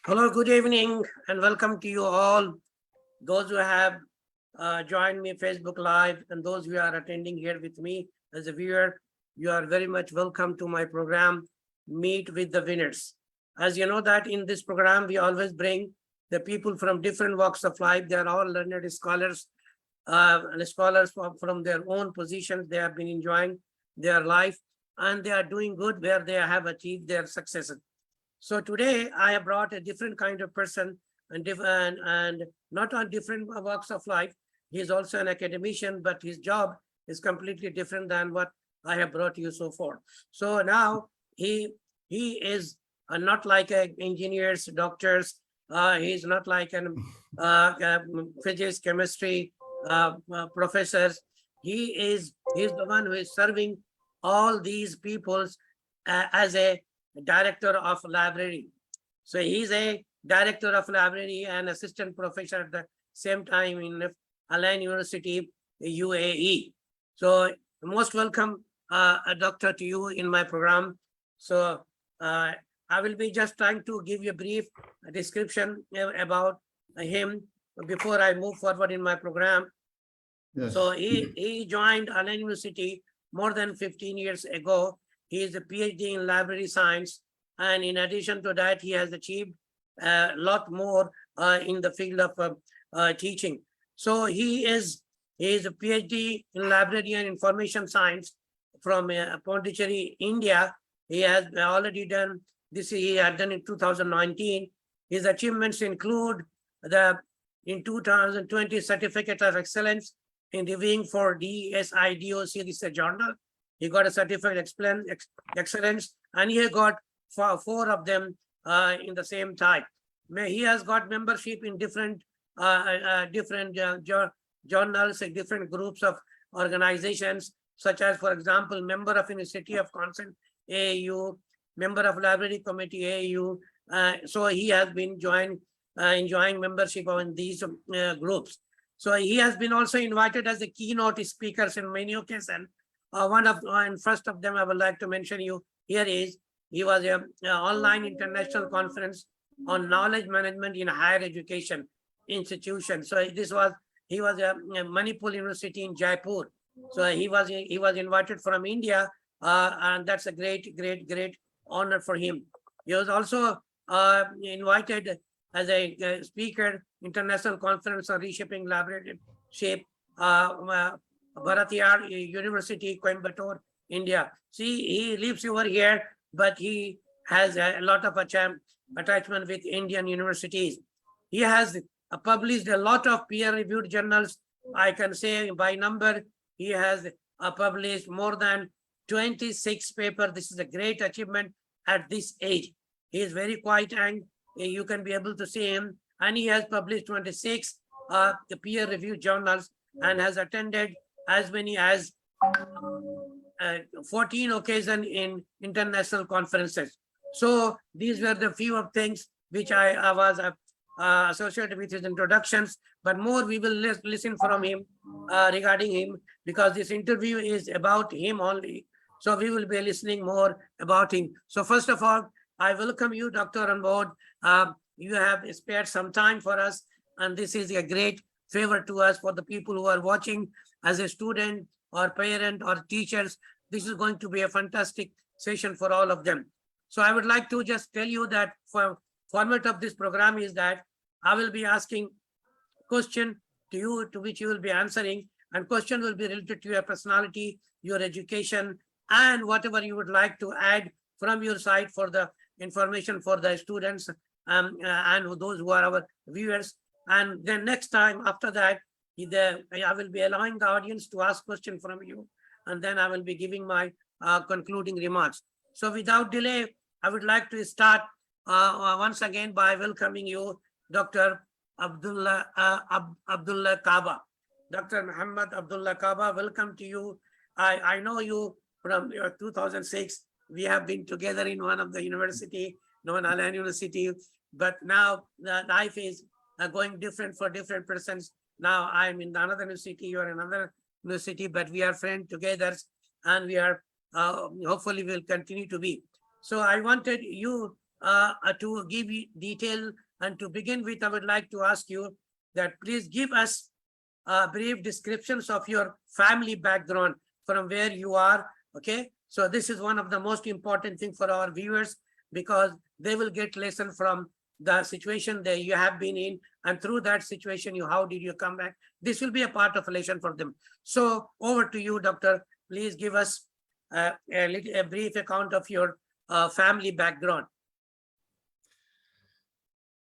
Hello, good evening, and welcome to you all. Those who have joined me Facebook Live and those who are attending here with me as a viewer, you are very much welcome to my program, Meet with the Winners. As you know that in this program, we always bring the people from different walks of life. They are all learned scholars, and scholars from their own positions. They have been enjoying their life and they are doing good where they have achieved their successes. So today I have brought a different kind of person and not on different walks of life. He is also an academician, but his job is completely different than what I have brought you so far. So now he is not like engineers, doctors. He's not like an physics, chemistry professors. He's the one who is serving all these peoples as a director of library. So he's a director of library and assistant professor at the same time in Ain University, UAE. So most welcome, doctor, to you in my program. So I will be just trying to give you a brief description about him before I move forward in my program. Yes. So he joined Ain University more than 15 years ago. He is a PhD in library science. And in addition to that, he has achieved a lot more in the field of teaching. So he is a PhD in library and information science from Pondicherry, India. He has already done this. He had done in 2019. His achievements include the in 2020 Certificate of Excellence in Reviewing for DSIDOC. This is a journal. He got a certificate excellence, and he got four of them in the same type. He has got membership in different journals, different groups of organizations, such as, for example, member of University of Consent, AAU, member of Library Committee, AAU. So he has been enjoying membership in these groups. So he has been also invited as a keynote speakers in many occasions. And first of them I would like to mention you here is he was an online international conference on knowledge management in higher education institution. So he was a Manipur University in Jaipur. So he was invited from India, and that's a great honor for him. He was also invited as a speaker, international conference on reshaping library shape. Bharatiyar University, Coimbatore, India. See, he lives over here, but he has a lot of attachment with Indian universities. He has published a lot of peer-reviewed journals. I can say by number, he has published more than 26 papers. This is a great achievement at this age. He is very quiet and you can be able to see him. And he has published 26 peer-reviewed journals and has attended as many as 14 occasions in international conferences. So these were the few of things which I was associated with his introductions, but more we will listen from him regarding him, because this interview is about him only. So we will be listening more about him. So first of all, I welcome you, Dr. on board. You have spared some time for us, and this is a great favor to us for the people who are watching as a student or parent or teachers. This is going to be a fantastic session for all of them. So I would like to just tell you that for format of this program is that I will be asking question to you, to which you will be answering, and question will be related to your personality, your education, and whatever you would like to add from your side for the information for the students and those who are our viewers. And then next time after that, I will be allowing the audience to ask questions from you, and then I will be giving my concluding remarks. So without delay, I would like to start once again by welcoming you, Dr. Abdoulaye Kaba. Dr. Muhammad Abdoulaye Kaba, welcome to you. I know you from 2006. We have been together in one of the university, known Ain University, but now the life is going different for different persons. Now I'm in another university, you're in another university, but we are friends together, and we are hopefully will continue to be. So I wanted you to give you detail. And to begin with, I would like to ask you that please give us brief descriptions of your family background from where you are. Okay, so this is one of the most important thing for our viewers, because they will get lesson from the situation that you have been in, and through that situation, how did you come back? This will be a part of a lesson for them. So over to you, doctor. Please give us a brief account of your family background.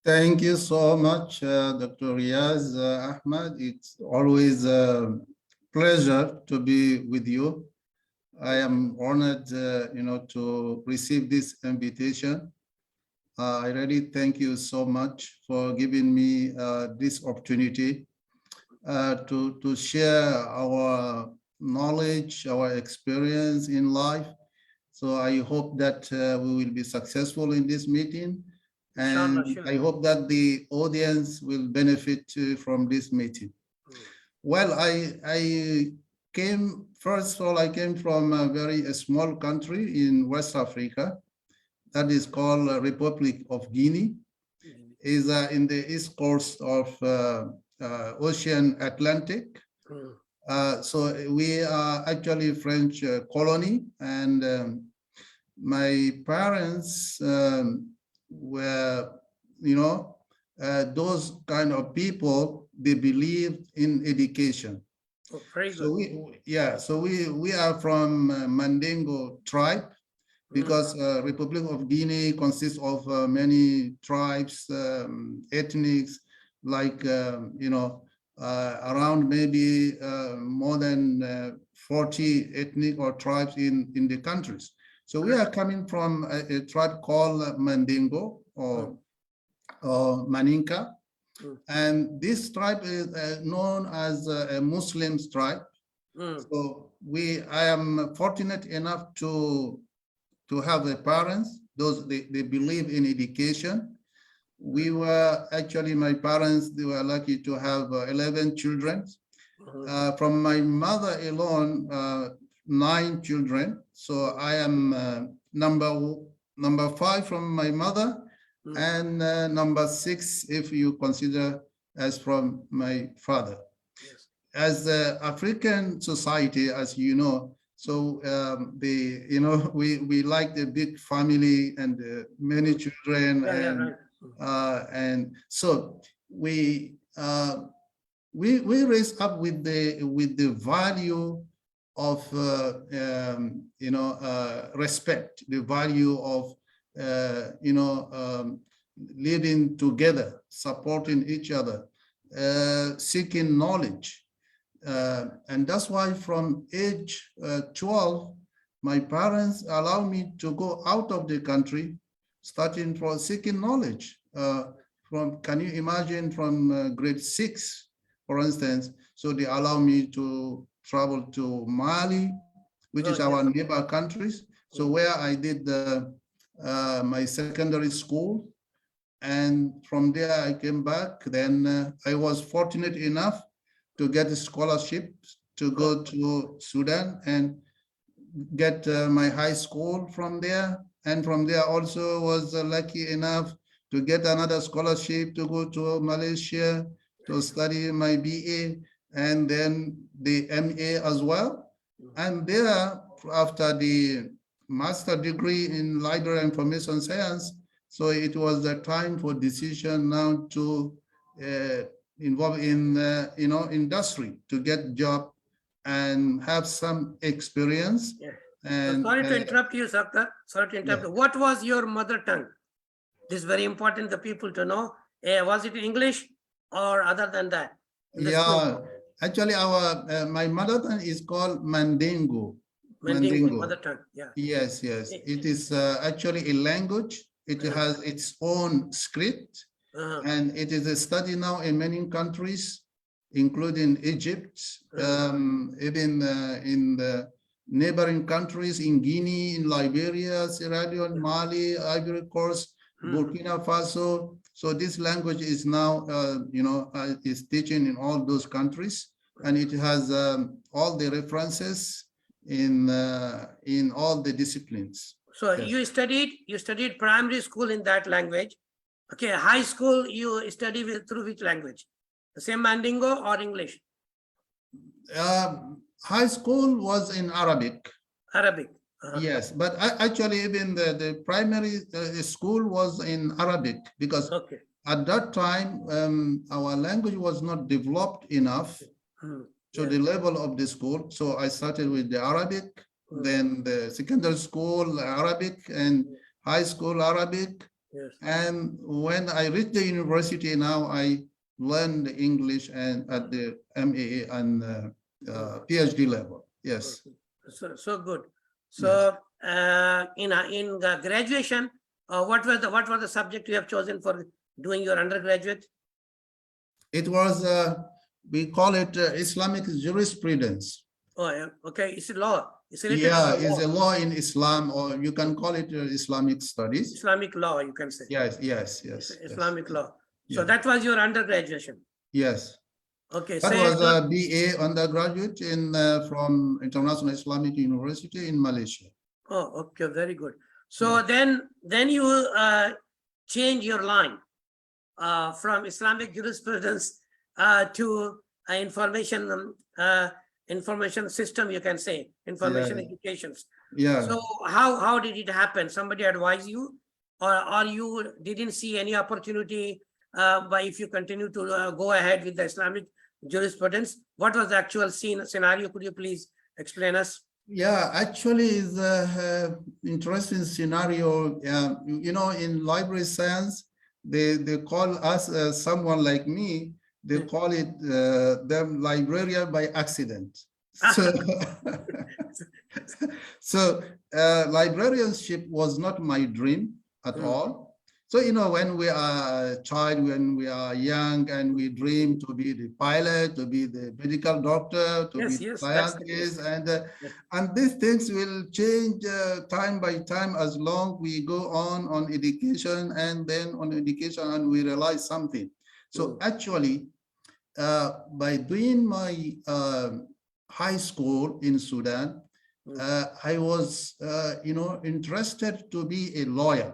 Thank you so much, Dr. Reyaz, Ahmad. It's always a pleasure to be with you. I am honored, to receive this invitation. I really thank you so much for giving me this opportunity to share our knowledge, our experience in life. So I hope that we will be successful in this meeting. And I hope that the audience will benefit from this meeting. Well, I came, first of all, I came from a very small country in West Africa that is called Republic of Guinea. Is in the east coast of Ocean Atlantic. So we are actually French colony, and my parents were, those kind of people, they believed in education. Oh, very so good. we are from Mandingo tribe, because Republic of Guinea consists of many tribes, ethnics, like, around maybe more than 40 ethnic or tribes in the countries. So we are coming from a tribe called Mandingo or Maninka. And this tribe is known as a Muslim tribe. So I am fortunate enough to have a parents, they believe in education. We were actually, my parents, they were lucky to have 11 children. From my mother alone, 9 children. So I am number 5 from my mother, and number 6 if you consider as from my father. Yes. As the African society, as you know, so we like the big family and many children, and so we raise up with the value of respect, the value of living together, supporting each other, seeking knowledge. And that's why from age 12, my parents allow me to go out of the country, starting from seeking knowledge. Can you imagine, from grade 6, for instance, so they allow me to travel to Mali, which is our neighbor countries. So where I did my secondary school, and from there I came back. Then I was fortunate enough to get a scholarship to go to Sudan and get my high school from there. And from there also was lucky enough to get another scholarship to go to Malaysia to study my BA and then the MA as well. And there, after the master degree in library and information science, so it was the time for decision now to involve in industry, to get job and have some experience. And sorry to interrupt you, Sakta. Sorry to interrupt. What was your mother tongue? This is very important the people to know. Was it English or other than that? Actually my mother tongue is called Mandingo. Mandingo, mother tongue, Yes. It is actually a language. It has its own script, and it is a study now in many countries, including Egypt, even in the neighboring countries, in Guinea, in Liberia, Sierra Leone, Mali, Ivory Coast, Burkina Faso. So this language is now, is teaching in all those countries, and it has all the references in all the disciplines. So Yes. you studied primary school in that language. Okay, high school you study through which language? The same Mandingo or English? High school was in Arabic. Arabic. Yes, but actually even the primary school was in Arabic because Okay. at that time our language was not developed enough to the level of the school. So I started with the Arabic, then the secondary school Arabic, and high school Arabic. Yes. And when I reached the university, now I learned English and at the MA and PhD level. Yes. So good. So in the graduation, what was the subject you have chosen for doing your undergraduate? It was we call it Islamic jurisprudence. Oh, yeah. Okay. It's a law. It's related Yeah, to it's a law in Islam, or you can call it Islamic studies. Islamic law, you can say. Yes. Islamic law. So Yeah. that was your undergraduation. Yes. Okay. That Say was a BA undergraduate in from International Islamic University in Malaysia. Oh, okay, very good. So then you change your line from Islamic jurisprudence to information system, you can say, information educations. Yeah. So how did it happen? Somebody advised you, or you didn't see any opportunity by if you continue to go ahead with the Islamic jurisprudence? What was the actual scenario? Could you please explain us? Yeah, actually, it's an interesting scenario. You know, in library science, they call us someone like me. They call it them librarian by accident. So, so librarianship was not my dream at all. So, you know, when we are a child, when we are young and we dream to be the pilot, to be the medical doctor, to be the scientist, and these things will change time by time as long we go on education, and then on education and we realize something. So actually, by doing my high school in Sudan, I was, you know, interested to be a lawyer.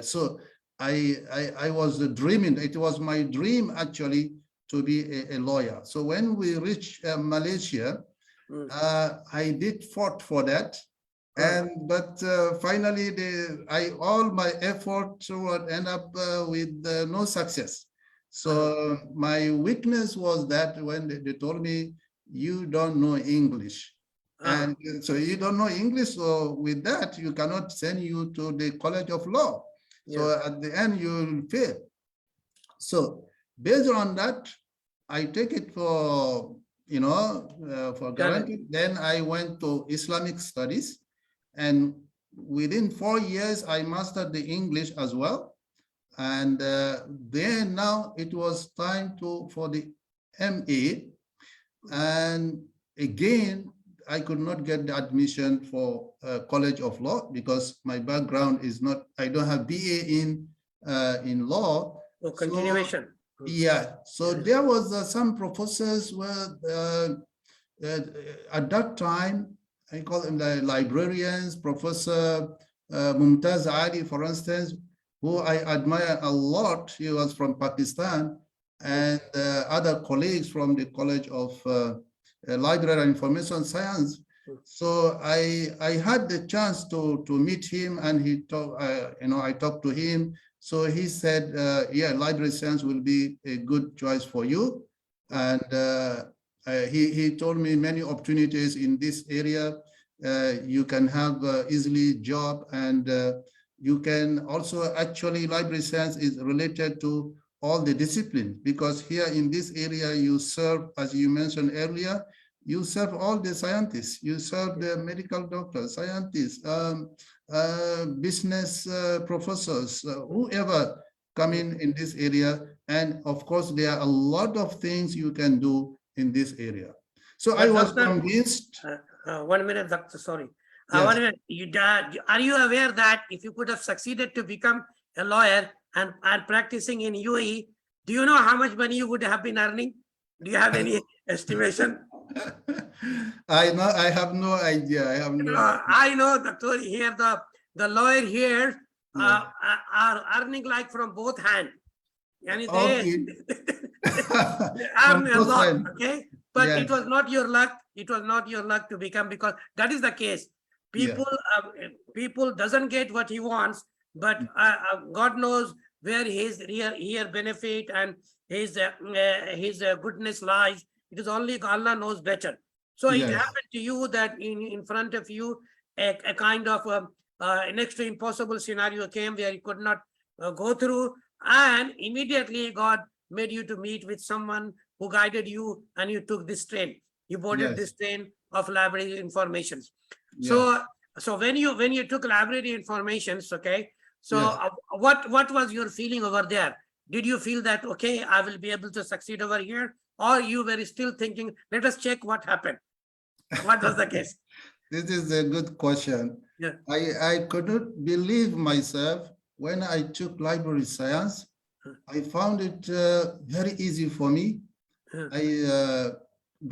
So I was dreaming. It was my dream actually to be a lawyer. So when we reached Malaysia, I did fought for that, but finally all my effort would end up with no success. So my weakness was that when they told me you don't know English. And so you don't know English, so with that, you cannot send you to the College of Law. So at the end, you will fail. So based on that, I take it for, you know, for granted. Then I went to Islamic studies, and within 4 years, I mastered the English as well. And then now it was time for the MA. And again, I could not get the admission for College of Law because my background is not, I don't have BA in law. Oh, continuation. So, yeah, so there was some professors were at that time, I call them the librarians, Professor Mumtaz Ali, for instance, who I admire a lot. He was from Pakistan, and other colleagues from the College of Library and Information Science. So I had the chance to meet him, and he talked, you know, I talked to him. So he said, yeah, library science will be a good choice for you. And he told me many opportunities in this area. You can have easily job, and you can also actually library science is related to all the disciplines, because here in this area you serve, as you mentioned earlier, you serve all the scientists, you serve the medical doctors, scientists, business professors, whoever come in this area. And of course, there are a lot of things you can do in this area. So but I was convinced. 1 minute, doctor, sorry. Yes. 1 minute. Are you aware that if you could have succeeded to become a lawyer and practicing in UAE, do you know how much money you would have been earning? Do you have any estimation? I know, I have no idea. I have no idea. I know the story here. The lawyer here Yeah. are earning like from both hands. And they, Okay. they From earn a both lot, sides. okay? But it Yes. was not your luck. It was not your luck to become, because that is the case. Yeah. People doesn't get what he wants, but God knows where his real benefit and his goodness lies. It is only Allah knows better. So it Yes. happened to you that in front of you, a kind of next to impossible scenario came where you could not go through, and immediately God made you to meet with someone who guided you, and you took this train. You boarded Yes. this train of library informations. Yes. So when you took library informations, okay, so Yes. what was your feeling over there? Did you feel that, okay, I will be able to succeed over here, or you were still thinking, let us check what happened? What was the case? This is a good question. Yeah. I couldn't believe myself when I took library science. I found it very easy for me. I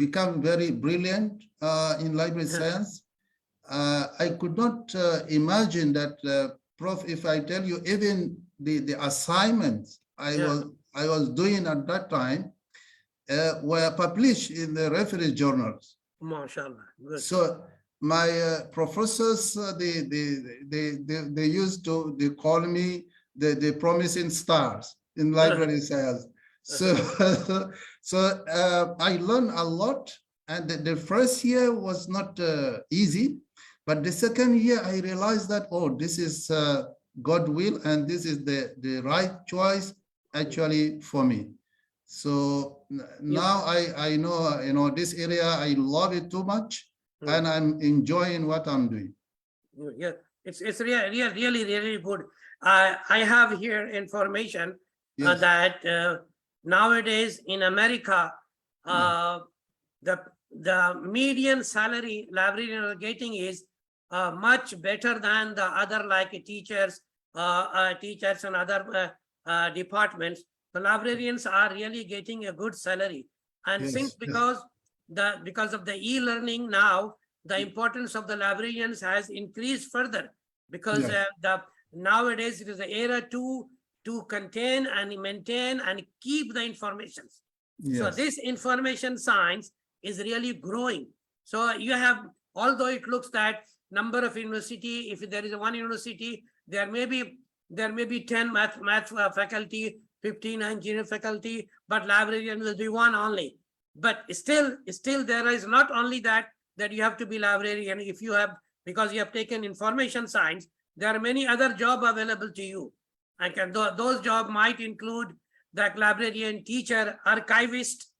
become very brilliant in library science. I could not imagine that, Prof, if I tell you, even the assignments Yeah. I was doing at that time were published in the reference journals. MashaAllah. Good. So my professors, they used to, they call me the promising stars in library science. So, I learned a lot, and the first year was not easy, but the second year I realized that, oh, this is God will, and this is the right choice actually for me. So now I know, this area, I love it too much, and I'm enjoying what I'm doing. Yeah, it's really good. I have here information Yes. that nowadays in America, the median salary librarian are getting is much better than the other, like teachers and other departments. The librarians are really getting a good salary, and since Yes. because of the e-learning now, the importance of the librarians has increased further, because Yeah. nowadays it is an era to contain and maintain and keep the information. So Yes. this information science is really growing. So you have, although it looks that number of university, if there is one university, there may be 10 math faculty, 15 engineering faculty, but librarian will be one only. But still there is not only that you have to be librarian. If you have, because you have taken information science, there are many other jobs available to you. And those jobs might include the librarian, teacher, archivist,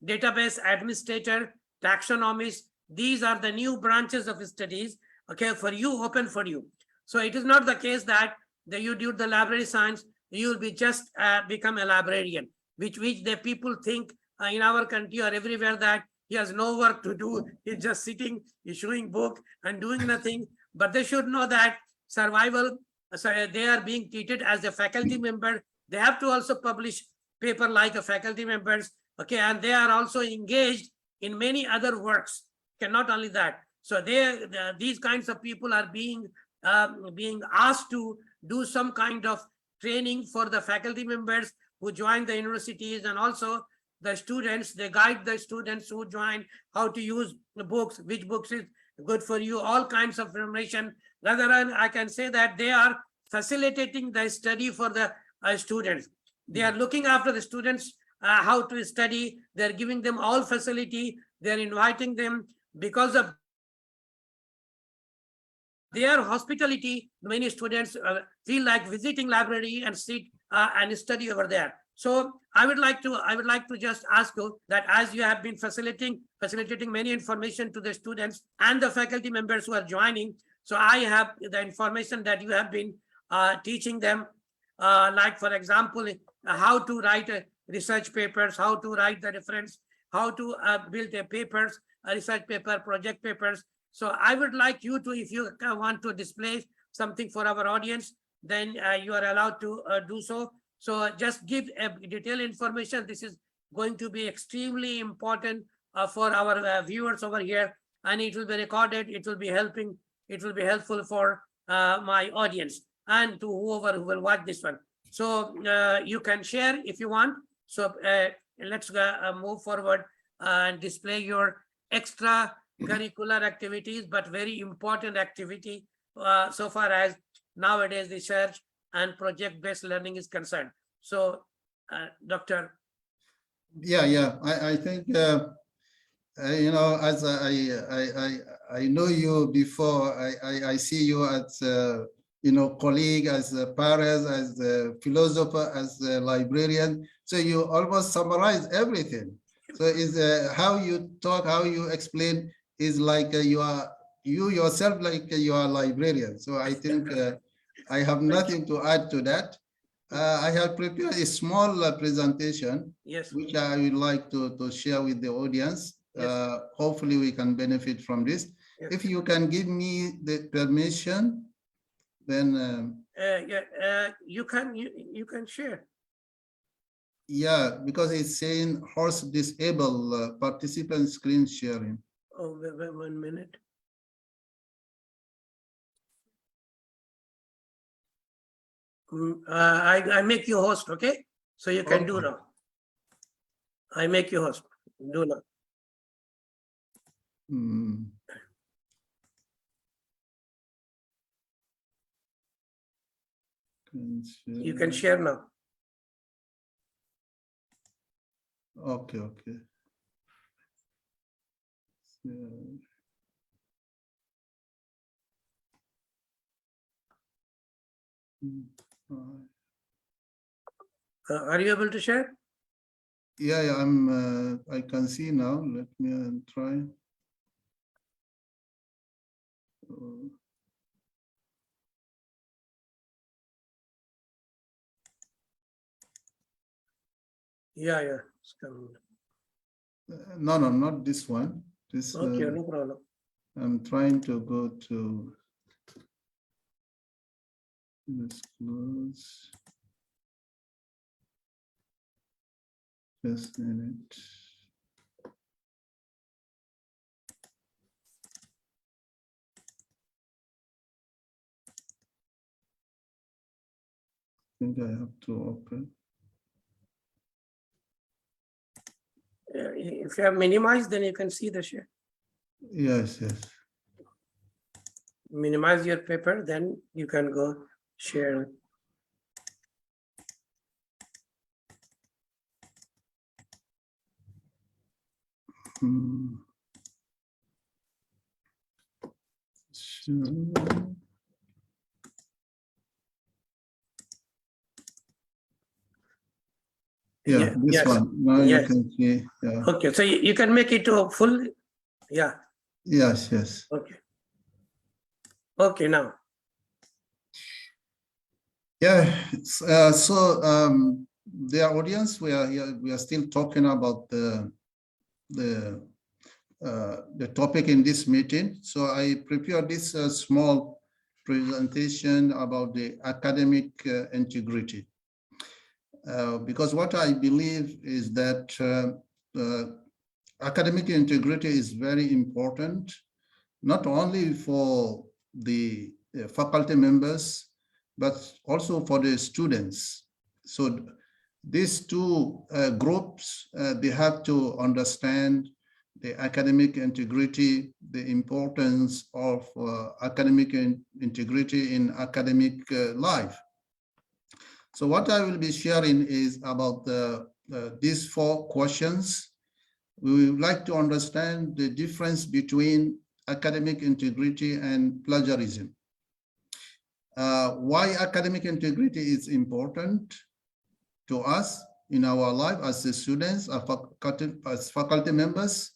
database administrator, taxonomist. These are the new branches of studies, okay, for you, open for you. So it is not the case that you do the library science, you will be just become a librarian, which the people think in our country or everywhere that he has no work to do. He's just sitting, issuing book and doing nothing. But they should know that survival, so they are being treated as a faculty member. They have to also publish paper like a faculty members, okay, and they are also engaged in many other works. Okay, not only that. So these kinds of people are being asked to do some kind of training for the faculty members who join the universities, and also the students. They guide the students who join how to use the books, which books is good for you, all kinds of information. Rather than, I can say that they are facilitating the study for the students. They are looking after the students, how to study. They're giving them all facility. They're inviting them because of their hospitality. Many students feel like visiting library and sit and study over there. So I would like to just ask you that, as you have been facilitating many information to the students and the faculty members who are joining. So I have the information that you have been teaching them, like for example, how to write research papers, how to write the reference, how to build a papers, a research paper, project papers. So I would like you to, if you want to display something for our audience, then you are allowed to do so. So just give a detailed information. This is going to be extremely important for our viewers over here, and it will be recorded. It will be helping. It will be helpful for my audience and to whoever who will watch this one. So you can share if you want. So let's move forward and display your extra curricular activities, but very important activity so far as nowadays research and project-based learning is concerned. So, Dr. Yeah. I think you know, as I know you before. I see you as you know, colleague, as a parent, as a philosopher, as a librarian. So you almost summarize everything. So is how you talk, how you explain is like you yourself, like you are a librarian. So I think I have nothing to add to that. I have prepared a small presentation, Yes. which I would like to share with the audience. Yes. Hopefully we can benefit from this. Yes. If you can give me the permission, then you can share. yeah, because it's saying host disable participant screen sharing. Oh, wait 1 minute. I make you host, okay? So you can do Okay. now. I make you host. Do now. Mm. You can share now. Okay. So, Are you able to share? yeah, I'm. I can see now. Let me try. Yeah. It's coming. No, not this one. This. Okay, no problem. I'm trying to go to this close. Just a minute. I think I have to open. If you have minimized, then you can see the share. Yes. Minimize your paper, then you can go share. Sure. Yeah, this yes. one. Now you Yes. can see. Yeah. Okay, so you can make it to full. Yeah. Yes. Okay, now. Yeah. So the audience, we are still talking about the topic in this meeting. So I prepared this small presentation about the academic integrity. Because what I believe is that academic integrity is very important, not only for the faculty members, but also for the students. So these two groups, they have to understand the academic integrity, the importance of academic integrity in academic life. So what I will be sharing is about these 4 questions. We would like to understand the difference between academic integrity and plagiarism. Why academic integrity is important to us in our life as the students, as faculty members.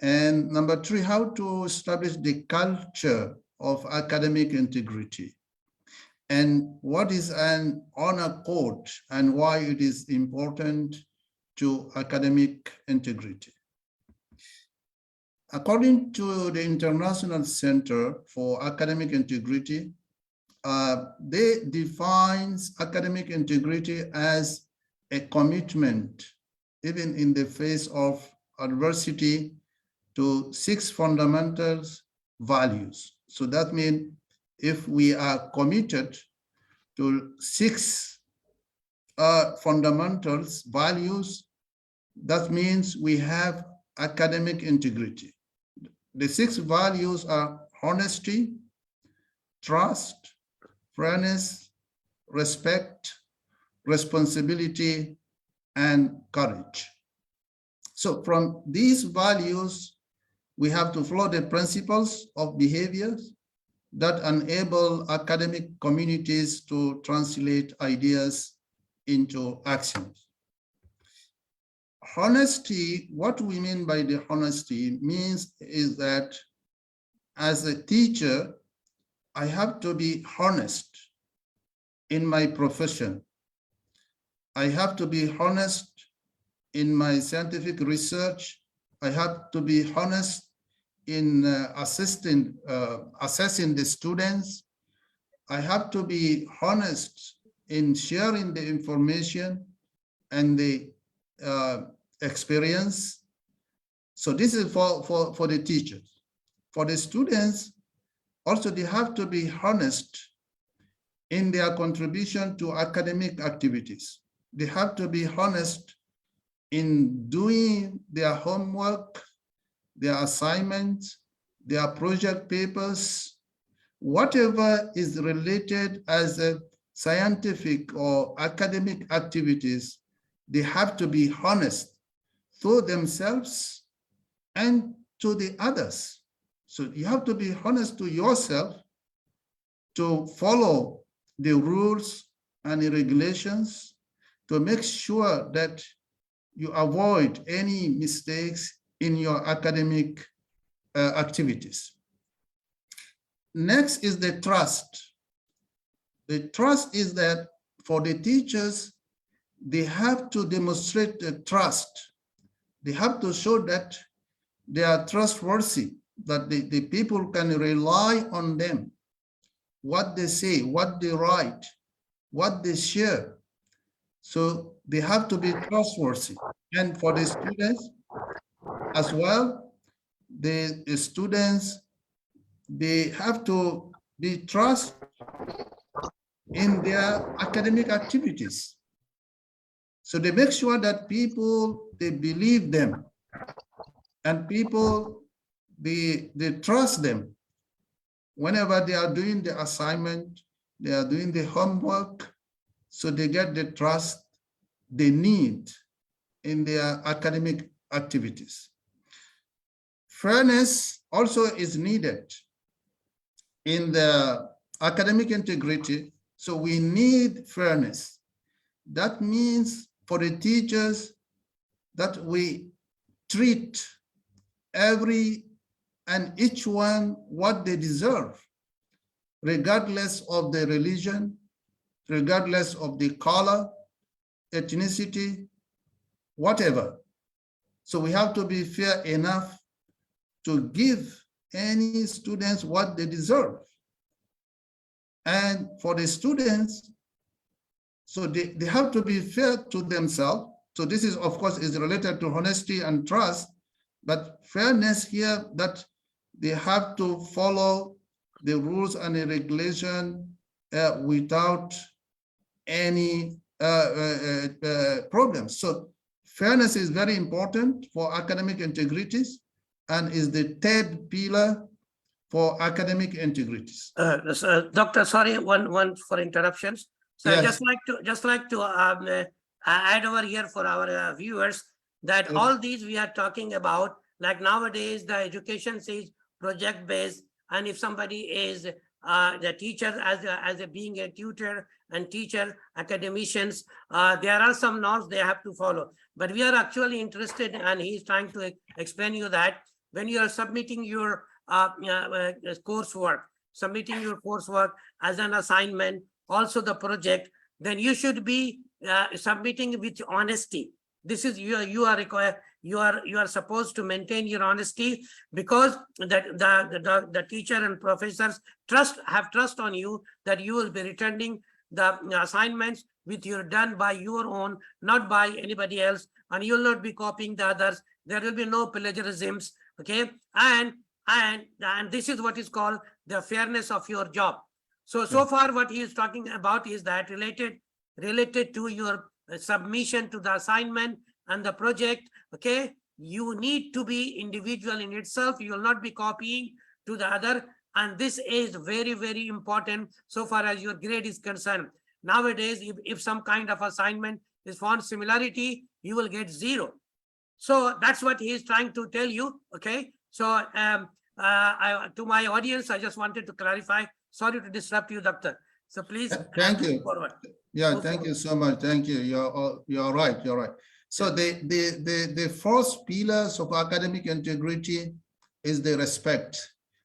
And number 3, how to establish the culture of academic integrity. And what is an honor code and why it is important to academic integrity. According to the International Center for Academic Integrity, they define academic integrity as a commitment, even in the face of University to 6 fundamental values. So that means if we are committed to 6 fundamentals values, that means we have academic integrity. The 6 values are honesty, trust, fairness, respect, responsibility, and courage. So from these values, we have to follow the principles of behaviors that enable academic communities to translate ideas into actions. Honesty, what we mean by the honesty means is that as a teacher, I have to be honest in my profession. I have to be honest in my scientific research. I have to be honest in assessing the students. I have to be honest in sharing the information and the experience. So this is for the teachers. For the students, also they have to be honest in their contribution to academic activities. They have to be honest in doing their homework, their assignments, their project papers, whatever is related as a scientific or academic activities, they have to be honest to themselves and to the others. So you have to be honest to yourself to follow the rules and the regulations to make sure that you avoid any mistakes in your academic activities. Next is the trust. The trust is that for the teachers, they have to demonstrate the trust. They have to show that they are trustworthy, that the people can rely on them, what they say, what they write, what they share. So they have to be trustworthy. And for the students as well, the students, they have to be trust in their academic activities. So they make sure that people, they believe them, and people, they trust them. Whenever they are doing the assignment, they are doing the homework, so they get the trust they need in their academic activities. Fairness also is needed in the academic integrity, so we need fairness. That means for the teachers that we treat every and each one what they deserve, regardless of their religion, regardless of the color, ethnicity, whatever. So we have to be fair enough to give any students what they deserve. And for the students, so they have to be fair to themselves. So this is, of course, is related to honesty and trust, but fairness here, that they have to follow the rules and the regulation without any problems. So fairness is very important for academic integrities and is the third pillar for academic integrities. Doctor, sorry, one for interruptions. So Yes. I just like to add over here for our viewers that Yes. all these we are talking about, like nowadays the education says project based, and if somebody is the teacher as a being a tutor and teacher academicians, there are some norms they have to follow. But we are actually interested, and he's trying to explain you that when you are submitting your coursework, as an assignment, also the project, then you should be submitting with honesty. This is you are supposed to maintain your honesty, because the teacher and professors have trust on you that you will be returning the assignments with your done by your own, not by anybody else, and you will not be copying the others There will be no plagiarisms. Okay, and this is what is called the fairness of your job. So far what he is talking about is that related to your submission to the assignment and the project. Okay, you need to be individual in itself. You will not be copying to the other, and this is very, very important so far as your grade is concerned. Nowadays, if some kind of assignment is found similarity, you will get 0. So that's what he is trying to tell you. Okay, so to my audience, I just wanted to clarify. Sorry to disrupt you, Doctor. So please thank you. Forward. Yeah, thank you so much. Thank you. You're right. You're right. So the first pillars of academic integrity is the respect.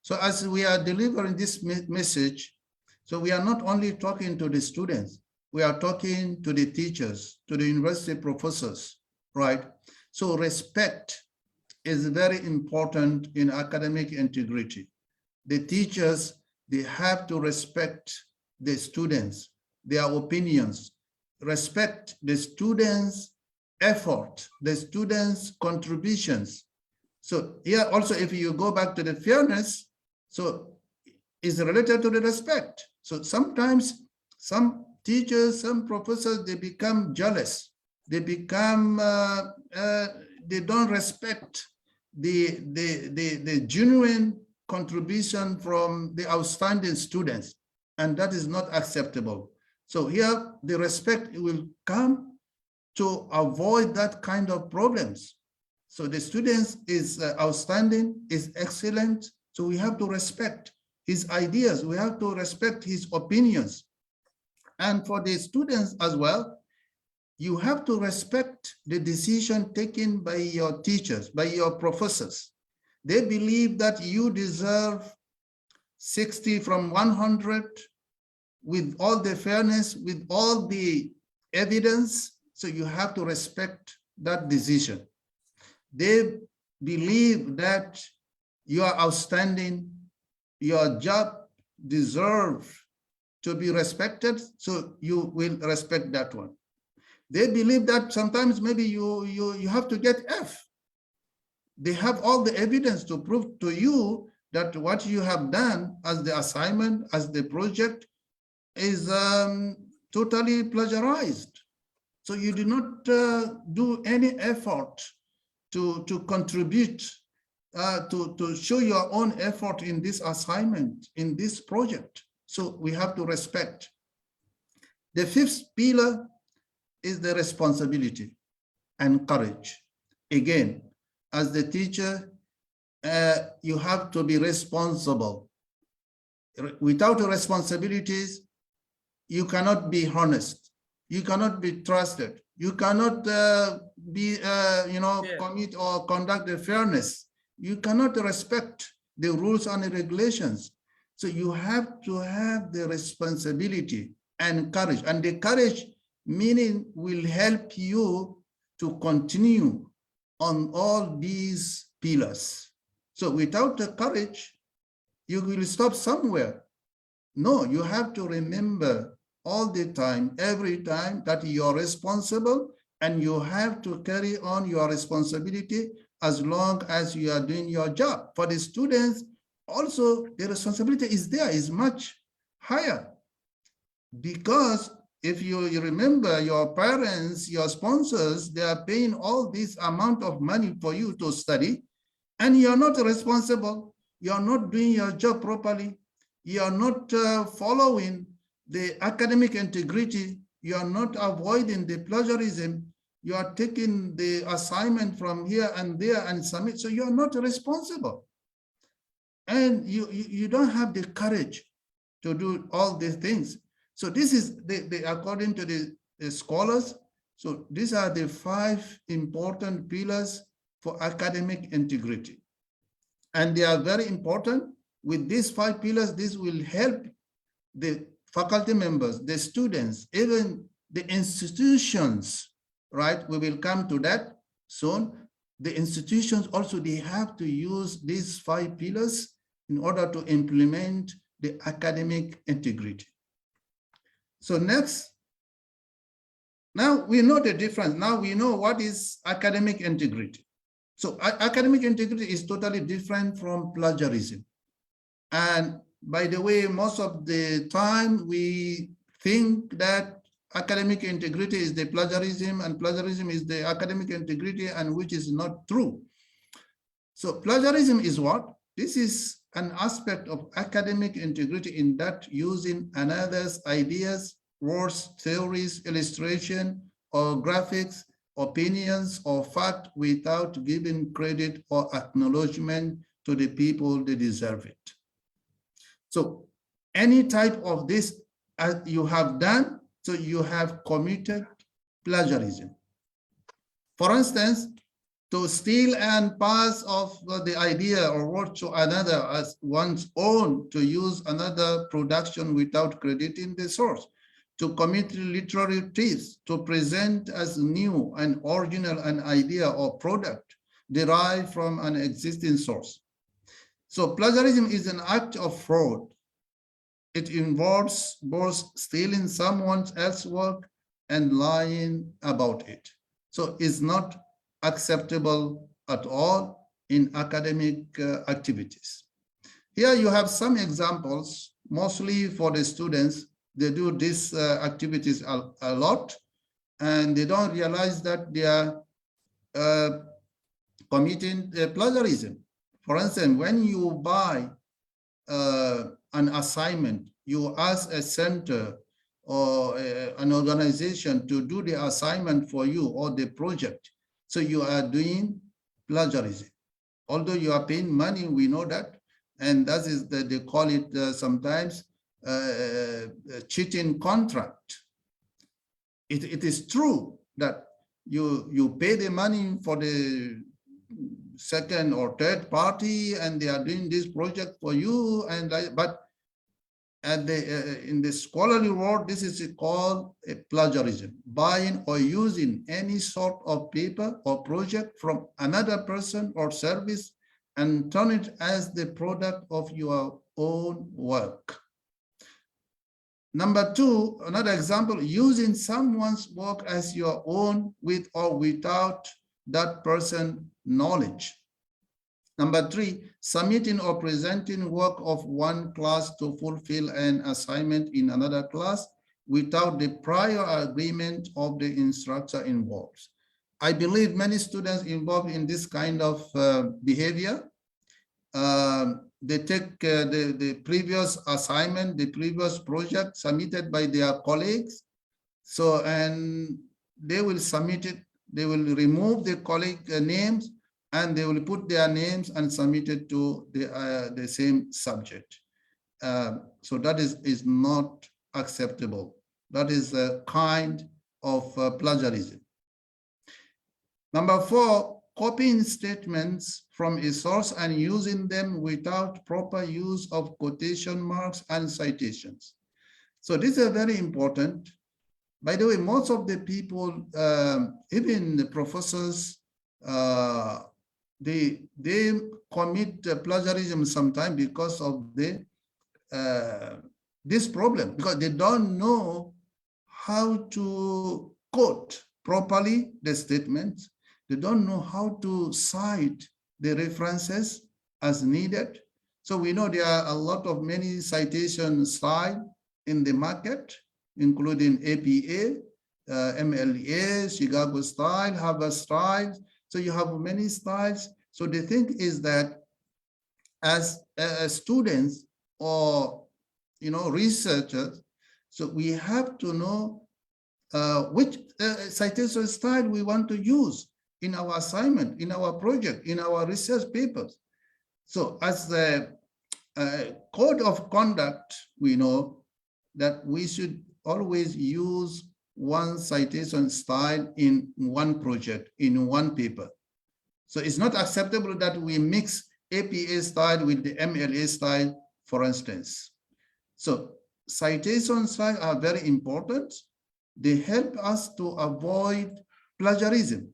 So as we are delivering this message, so we are not only talking to the students, we are talking to the teachers, to the university professors, right? So respect is very important in academic integrity. The teachers, they have to respect the students, their opinions, respect the students' effort, the students' contributions. So here also, if you go back to the fairness, so it's related to the respect. So sometimes some teachers, some professors, they become jealous. They become, they don't respect the genuine contribution from the outstanding students, and that is not acceptable. So here the respect will come to avoid that kind of problems. So the students is outstanding, is excellent, so we have to respect his ideas, we have to respect his opinions. And for the students as well, you have to respect the decision taken by your teachers, by your professors. They believe that you deserve 60 from 100 with all the fairness, with all the evidence. So you have to respect that decision. They believe that you are outstanding, your job deserves to be respected, so you will respect that one. They believe that sometimes maybe you have to get F. They have all the evidence to prove to you that what you have done as the assignment, as the project, is totally plagiarized. So you do not do any effort to contribute, to show your own effort in this assignment, in this project. So we have to respect. The fifth pillar is the responsibility and courage. Again, as the teacher, you have to be responsible. Without responsibilities, you cannot be honest. You cannot be trusted. You cannot commit or conduct the fairness. You cannot respect the rules and the regulations. So you have to have the responsibility and courage. And the courage meaning will help you to continue on all these pillars. So without the courage, you will stop somewhere. No, you have to remember all the time, every time, that you're responsible, and you have to carry on your responsibility as long as you are doing your job. For the students, also the responsibility is there, is much higher, because if you remember, your parents, your sponsors, they are paying all this amount of money for you to study, and you're not responsible, you're not doing your job properly, you're not following the academic integrity, you're not avoiding the plagiarism, you are taking the assignment from here and there and submit, so you're not responsible. And you don't have the courage to do all these things. So this is, according to the scholars, so these are the 5 important pillars for academic integrity. And they are very important. With these 5 pillars, this will help the faculty members, the students, even the institutions, right? We will come to that soon. The institutions also, they have to use these 5 pillars in order to implement the academic integrity. So next, now we know the difference. Now we know what is academic integrity. So academic integrity is totally different from plagiarism. And by the way, most of the time we think that academic integrity is the plagiarism and plagiarism is the academic integrity, and which is not true. So plagiarism is what? This is an aspect of academic integrity in that using another's ideas, words, theories, illustration, or graphics, opinions, or fact without giving credit or acknowledgement to the people they deserve it. So any type of this you have done, so you have committed plagiarism. For instance, to steal and pass off the idea or word to another as one's own, to use another production without crediting the source, to commit literary thefts, to present as new and original an idea or product derived from an existing source. So plagiarism is an act of fraud. It involves both stealing someone else's work and lying about it. So it's not acceptable at all in academic activities. Here you have some examples, mostly for the students. They do these activities a lot, and they don't realize that they are committing plagiarism. For instance, when you buy an assignment, you ask a center or an organization to do the assignment for you or the project. So you are doing plagiarism. Although you are paying money, we know that. And that is that they call it sometimes cheating contract. It is true that you pay the money for the second or third party and they are doing this project for you, and but at in the scholarly world, this is called a plagiarism, buying or using any sort of paper or project from another person or service and turn it as the product of your own work. Number two, another example, using someone's work as your own with or without that person's knowledge. Number three, submitting or presenting work of one class to fulfill an assignment in another class without the prior agreement of the instructor involved. I believe many students involved in this kind of behavior, they take the previous assignment, the previous project submitted by their colleagues. So, and they will submit it, they will remove the colleague names and they will put their names and submit it to the same subject. So that is not acceptable. That is a kind of plagiarism. Number four, copying statements from a source and using them without proper use of quotation marks and citations. So this is very important. By the way, most of the people, even the professors, they commit plagiarism sometimes because of the this problem, because they don't know how to quote properly the statements. They don't know how to cite the references as needed. So we know there are a lot of many citation styles in the market, including APA, MLA, Chicago style, Harvard style. So you have many styles. So the thing is that as students or researchers, so we have to know which citation style we want to use in our assignment, in our project, in our research papers. So as the code of conduct, we know that we should always use one citation style in one project, in one paper. So it's not acceptable that we mix APA style with the MLA style, for instance. So citation styles are very important. They help us to avoid plagiarism.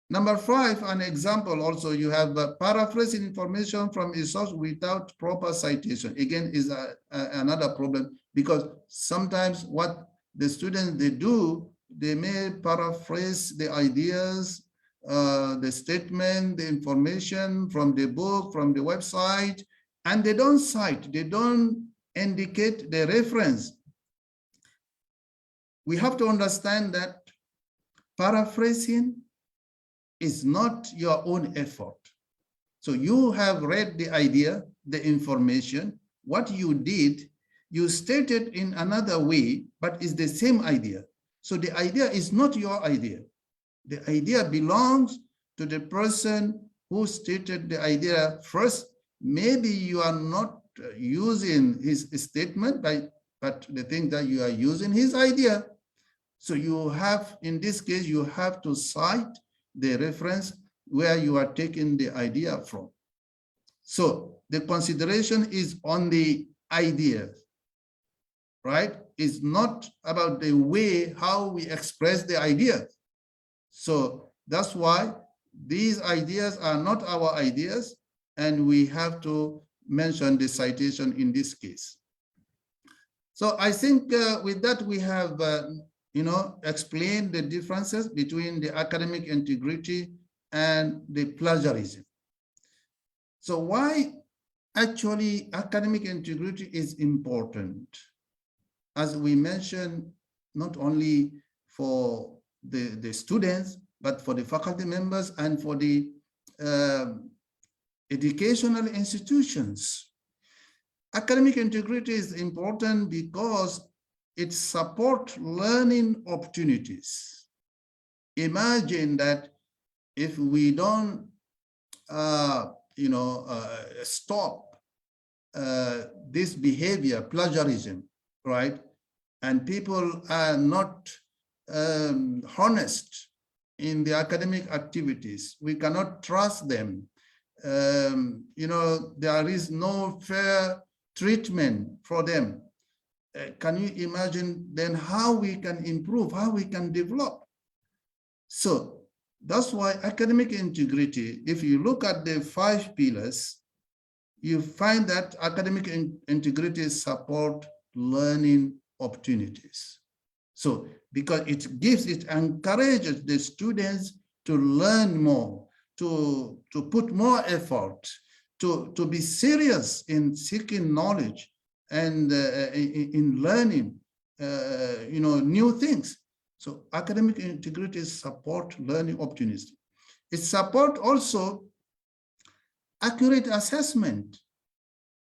Number five, an example also, you have paraphrasing information from a source without proper citation. Again, is another problem, because sometimes what the students, they do, they may paraphrase the ideas the statement, the information from the book, from the website, and they don't cite, they don't indicate the reference. We have to understand that paraphrasing is not your own effort. So you have read the idea, the information, what you did, you stated in another way, but it's the same idea. So the idea is not your idea. The idea belongs to the person who stated the idea first. Maybe you are not using his statement, but the thing that you are using his idea. So you have, in this case, you have to cite the reference where you are taking the idea from. So the consideration is on the idea, right? It's not about the way how we express the idea. So that's why these ideas are not our ideas, and we have to mention the citation in this case. So I think with that we have explained the differences between the academic integrity and the plagiarism. So why actually academic integrity is important? As we mentioned, not only for the students, but for the faculty members and for the educational institutions. Academic integrity is important because it supports learning opportunities. Imagine that if we don't, stop this behavior, plagiarism, right? And people are not honest in the academic activities. We cannot trust them. There is no fair treatment for them. Can you imagine then how we can improve, how we can develop? So that's why academic integrity, if you look at the 5 pillars, you find that academic integrity support learning opportunities. So because it encourages the students to learn more, to put more effort, to be serious in seeking knowledge and in learning new things. So academic integrity support learning opportunities. It support also accurate assessment.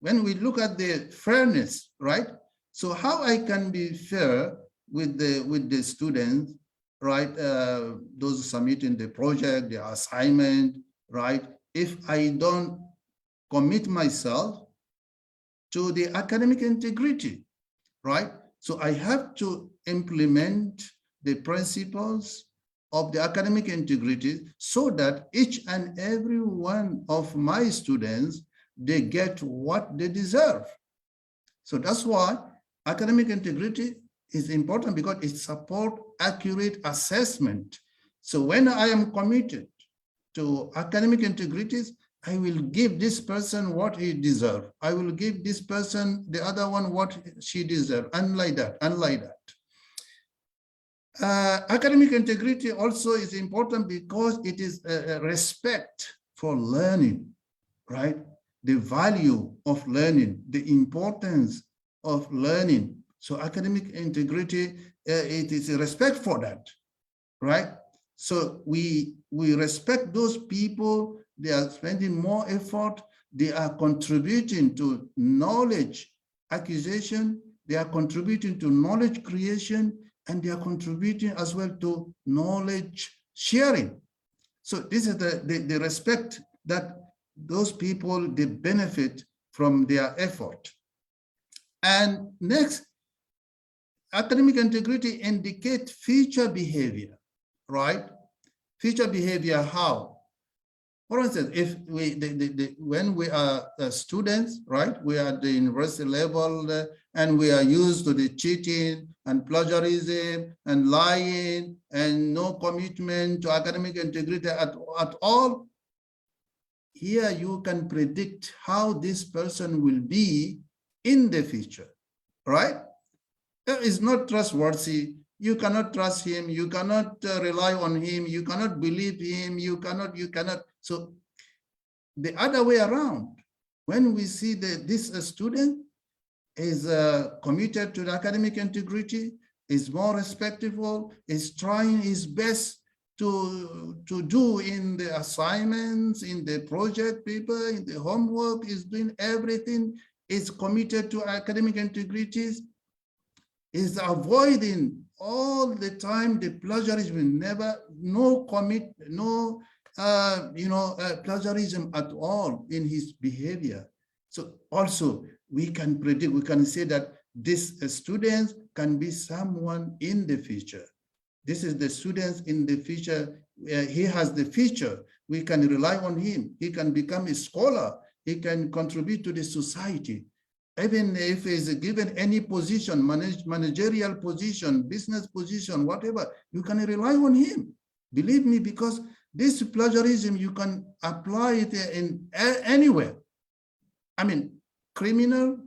When we look at the fairness, right? So how I can be fair with the students, right? Those submitting the project, the assignment, right? If I don't commit myself to the academic integrity, right? So I have to implement the principles of the academic integrity so that each and every one of my students, they get what they deserve. So that's why academic integrity is important, because it supports accurate assessment. So when I am committed to academic integrity, I will give this person what he deserves. I will give this person, the other one, what she deserves, and like that, and like that. Academic integrity also is important because it is a respect for learning, right? The value of learning, the importance of learning. So academic integrity, it is a respect for that, right? So we respect those people. They are spending more effort. They are contributing to knowledge acquisition. They are contributing to knowledge creation, and they are contributing as well to knowledge sharing. So this is the respect that those people, they benefit from their effort. And next, academic integrity indicates future behavior, right? Future behavior, how? For instance, if when we are students, right, we are at the university level and we are used to the cheating and plagiarism and lying and no commitment to academic integrity at all, here you can predict how this person will be in the future, right? It's not trustworthy you cannot trust him, you cannot rely on him, you cannot believe him, you cannot. So the other way around, when we see that this student is committed to the academic integrity, is more respectful, is trying his best to do in the assignments, in the project paper, in the homework, is doing everything, is committed to academic integrity, is avoiding all the time the plagiarism, plagiarism at all in his behavior. So also we can predict, we can say that this student can be someone in the future. This is the students in the future. He has the future. We can rely on him. He can become a scholar. He can contribute to the society. Even if he's given any position, managerial position, business position, whatever, you can rely on him. Believe me, because this plagiarism, you can apply it in anywhere. I mean, criminal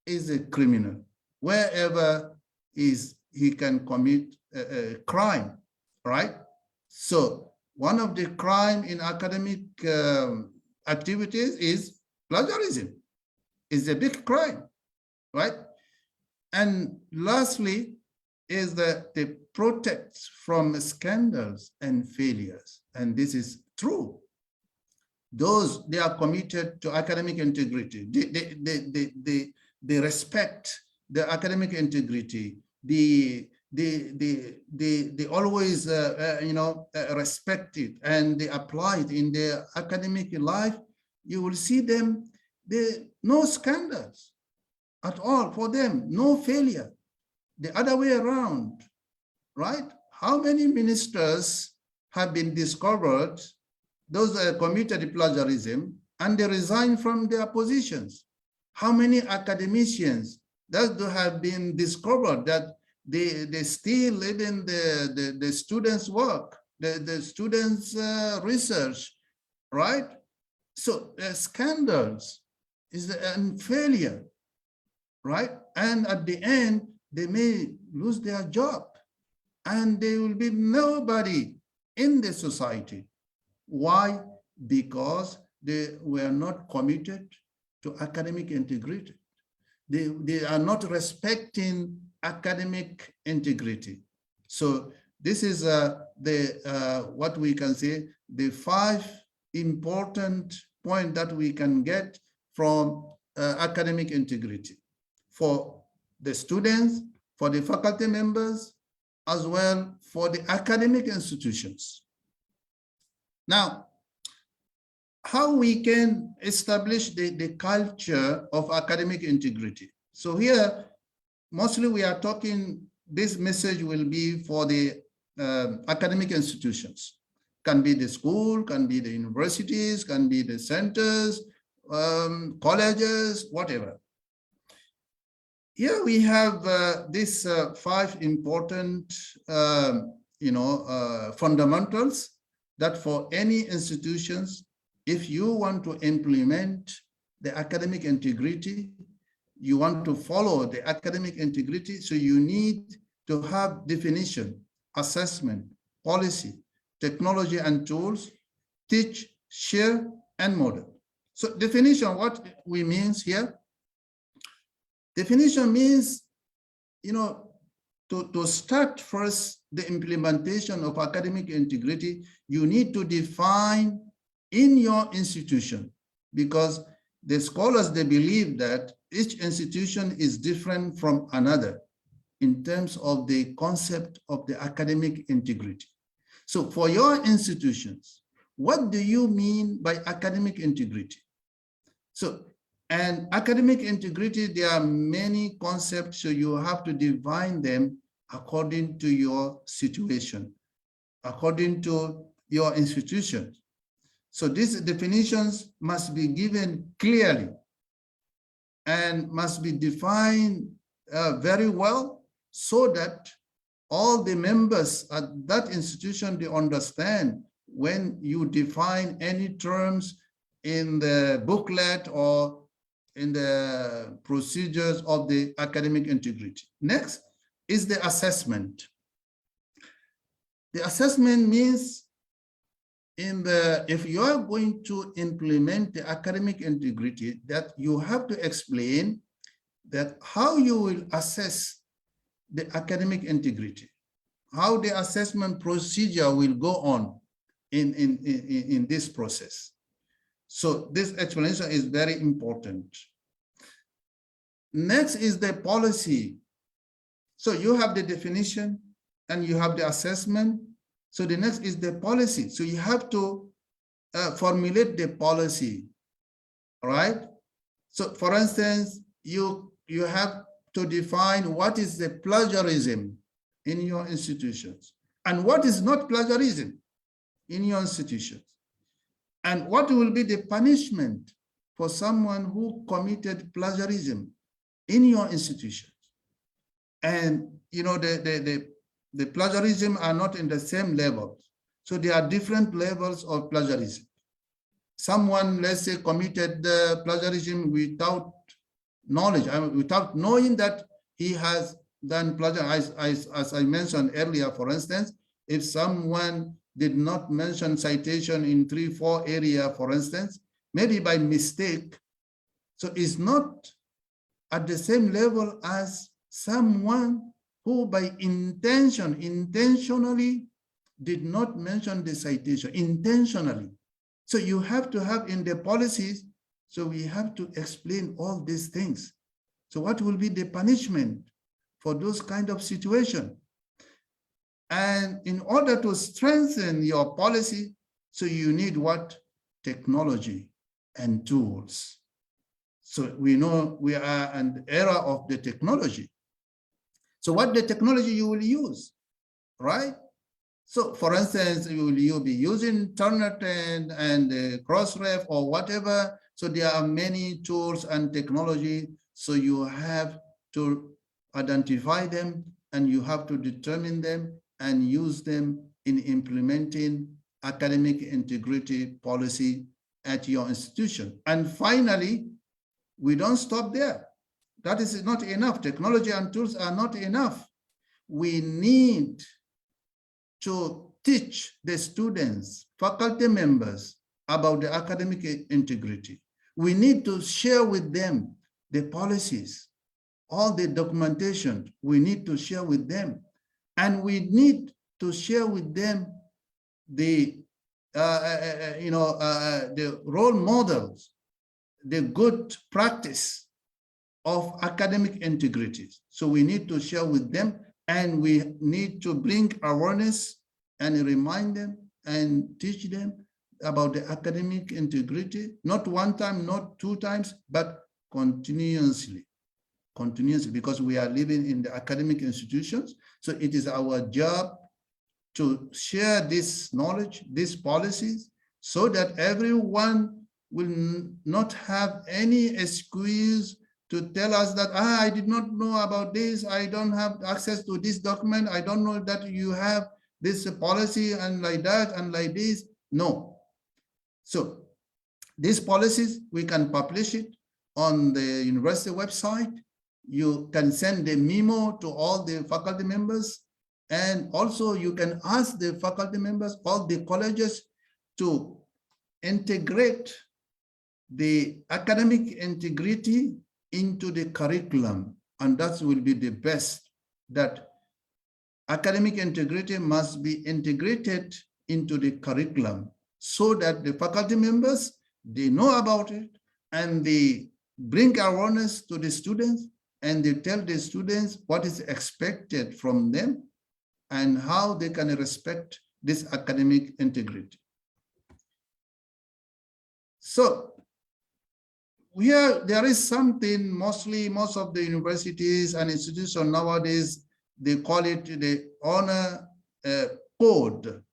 is a criminal. Wherever he can commit a crime, right? So one of the crime in academic activities is plagiarism. Is a big crime, right? And lastly, is that they protect from scandals and failures. And this is true. Those, they are committed to academic integrity. They respect the academic integrity. They always, respect it, and they apply it in their academic life. You will see them, no scandals at all for them, no failure. The other way around, right? How many ministers have been discovered, those that committed plagiarism, and they resign from their positions? How many academicians that have been discovered that they steal even the students' work, the students' research, right? So scandals is a failure, right? And at the end, they may lose their job and they will be nobody in the society. Why? Because they were not committed to academic integrity. They are not respecting academic integrity. So this is what we can say, the 5 important points that we can get from academic integrity for the students, for the faculty members, as well for the academic institutions. Now, how we can establish the culture of academic integrity. So here, mostly we are talking, this message will be for the academic institutions. Can be the school, can be the universities, can be the centers, colleges, whatever. Here we have these 5 important, fundamentals that for any institutions, if you want to implement the academic integrity, you want to follow the academic integrity, so you need to have definition, assessment, policy, technology and tools, teach, share, and model. So definition, what we means here? Definition means, to start first the implementation of academic integrity, you need to define in your institution, because the scholars, they believe that each institution is different from another in terms of the concept of the academic integrity. So for your institutions, what do you mean by academic integrity? So, and academic integrity, there are many concepts, so you have to define them according to your situation, according to your institution. So these definitions must be given clearly and must be defined very well, so that all the members at that institution, they understand when you define any terms in the booklet or in the procedures of the academic integrity. Next is the assessment. The assessment means if you are going to implement the academic integrity, that you have to explain that how you will assess the academic integrity, how the assessment procedure will go on in this process. So this explanation is very important. Next is the policy. So you have the definition and you have the assessment. So the next is the policy. So you have to formulate the policy, all right? So for instance, you have to define what is the plagiarism in your institutions and what is not plagiarism in your institutions, and what will be the punishment for someone who committed plagiarism in your institutions. And you know, the plagiarism are not in the same level. So there are different levels of plagiarism. Someone, let's say, committed plagiarism without knowledge, without knowing that he has done plagiarism. As I mentioned earlier, for instance, if someone did not mention citation in 3-4 area, for instance, maybe by mistake, so it's not at the same level as someone who by intentionally did not mention the citation, intentionally. So you have to have in the policies, so we have to explain all these things. So what will be the punishment for those kind of situation? And in order to strengthen your policy, so you need what? Technology and tools. So we know we are an era of the technology. So what the technology you will use, right? So for instance, will you be using Turnitin and Crossref or whatever? So there are many tools and technology. So you have to identify them and you have to determine them and use them in implementing academic integrity policy at your institution. And finally, we don't stop there. That is not enough. Technology and tools are not enough. We need to teach the students, faculty members about the academic integrity. We need to share with them the policies, all the documentation we need to share with them. And we need to share with them the, the role models, the good practice of academic integrity. So we need to share with them, and we need to bring awareness and remind them and teach them about the academic integrity, not one time, not 2 times, but continuously, because we are living in the academic institutions. So it is our job to share this knowledge, these policies, so that everyone will not have any excuse to tell us that, I did not know about this, I don't have access to this document, I don't know that you have this policy and like that and like this. No. So these policies, we can publish it on the university website. You can send the memo to all the faculty members, and also you can ask the faculty members, all the colleges, to integrate the academic integrity into the curriculum, and that will be the best. That academic integrity must be integrated into the curriculum so that the faculty members, they know about it and they bring awareness to the students and they tell the students what is expected from them and how they can respect this academic integrity. So there is something, most of the universities and institutions nowadays, they call it the honor code.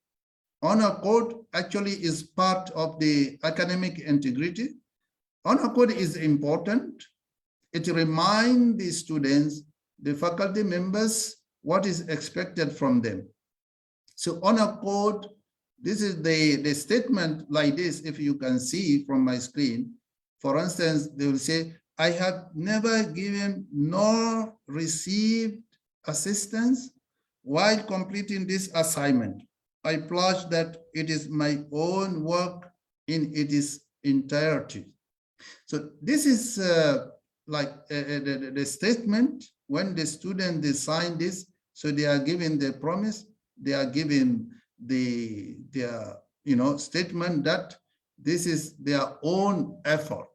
Honor code actually is part of the academic integrity. Honor code is important. It reminds the students, the faculty members, what is expected from them. So honor code, this is the statement like this, if you can see from my screen. For instance, they will say, I have never given nor received assistance while completing this assignment, I pledge that it is my own work in its entirety. So this is the statement when the student they sign this. So they are given the promise, they are given their statement that this is their own effort.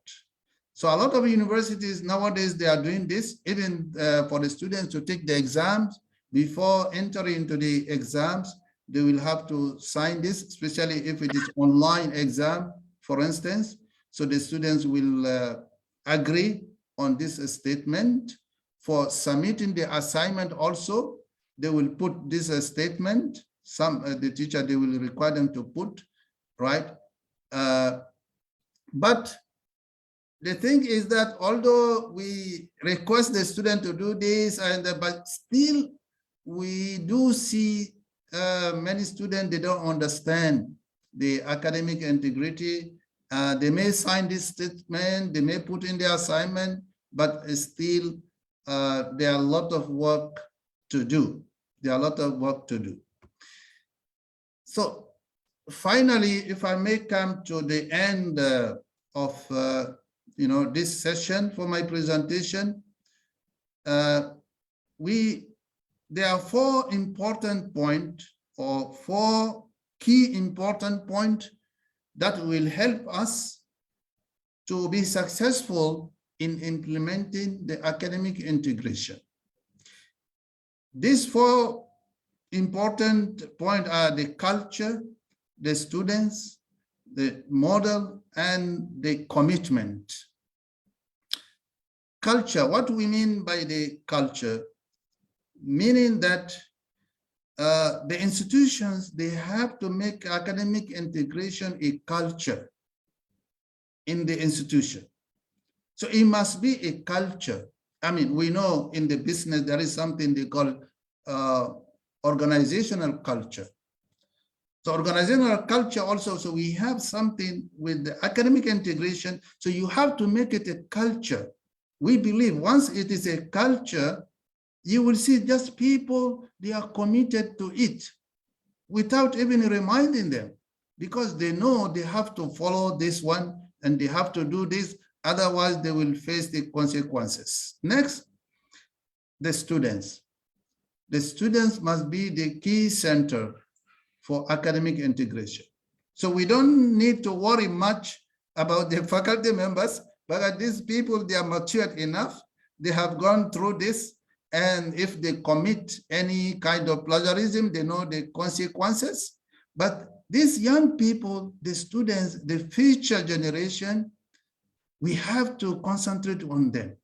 So a lot of universities nowadays, they are doing this, even for the students to take the exams. Before entering into the exams, they will have to sign this, especially if it is online exam, for instance. So the students will agree on this statement. For submitting the assignment also, they will put this statement. The teacher, they will require them to put, right? But the thing is that although we request the student to do this, but still we do see many students, they don't understand the academic integrity. They may sign this statement, they may put in the assignment, but still there are a lot of work to do. There are a lot of work to do. So finally, if I may come to the end of this session for my presentation, there are four important points or four key important points that will help us to be successful in implementing the academic integration. These four important points are the culture, the students, the model, and the commitment. Culture, what we mean by the culture, meaning that the institutions, they have to make academic integration a culture in the institution. So it must be a culture. I mean, we know in the business, there is something they call organizational culture. So organizational culture also, so we have something with the academic integration. So you have to make it a culture. We believe once it is a culture, you will see just people, they are committed to it without even reminding them, because they know they have to follow this one and they have to do this, otherwise they will face the consequences. Next, the students. The students must be the key center for academic integration. So we don't need to worry much about the faculty members, but these people, they are matured enough, they have gone through this, and if they commit any kind of plagiarism, they know the consequences. But these young people, the students, the future generation, we have to concentrate on them.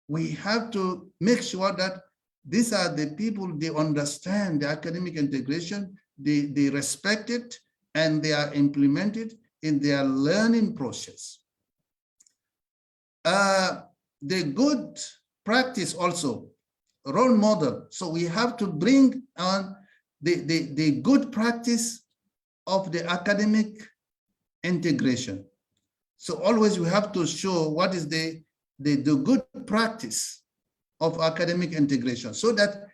We have to make sure that these are the people, they understand the academic integration, they respect it, and they are implemented in their learning process. The good practice also, role model. So we have to bring on the good practice of the academic integration. So always we have to show what is the good practice of academic integration, so that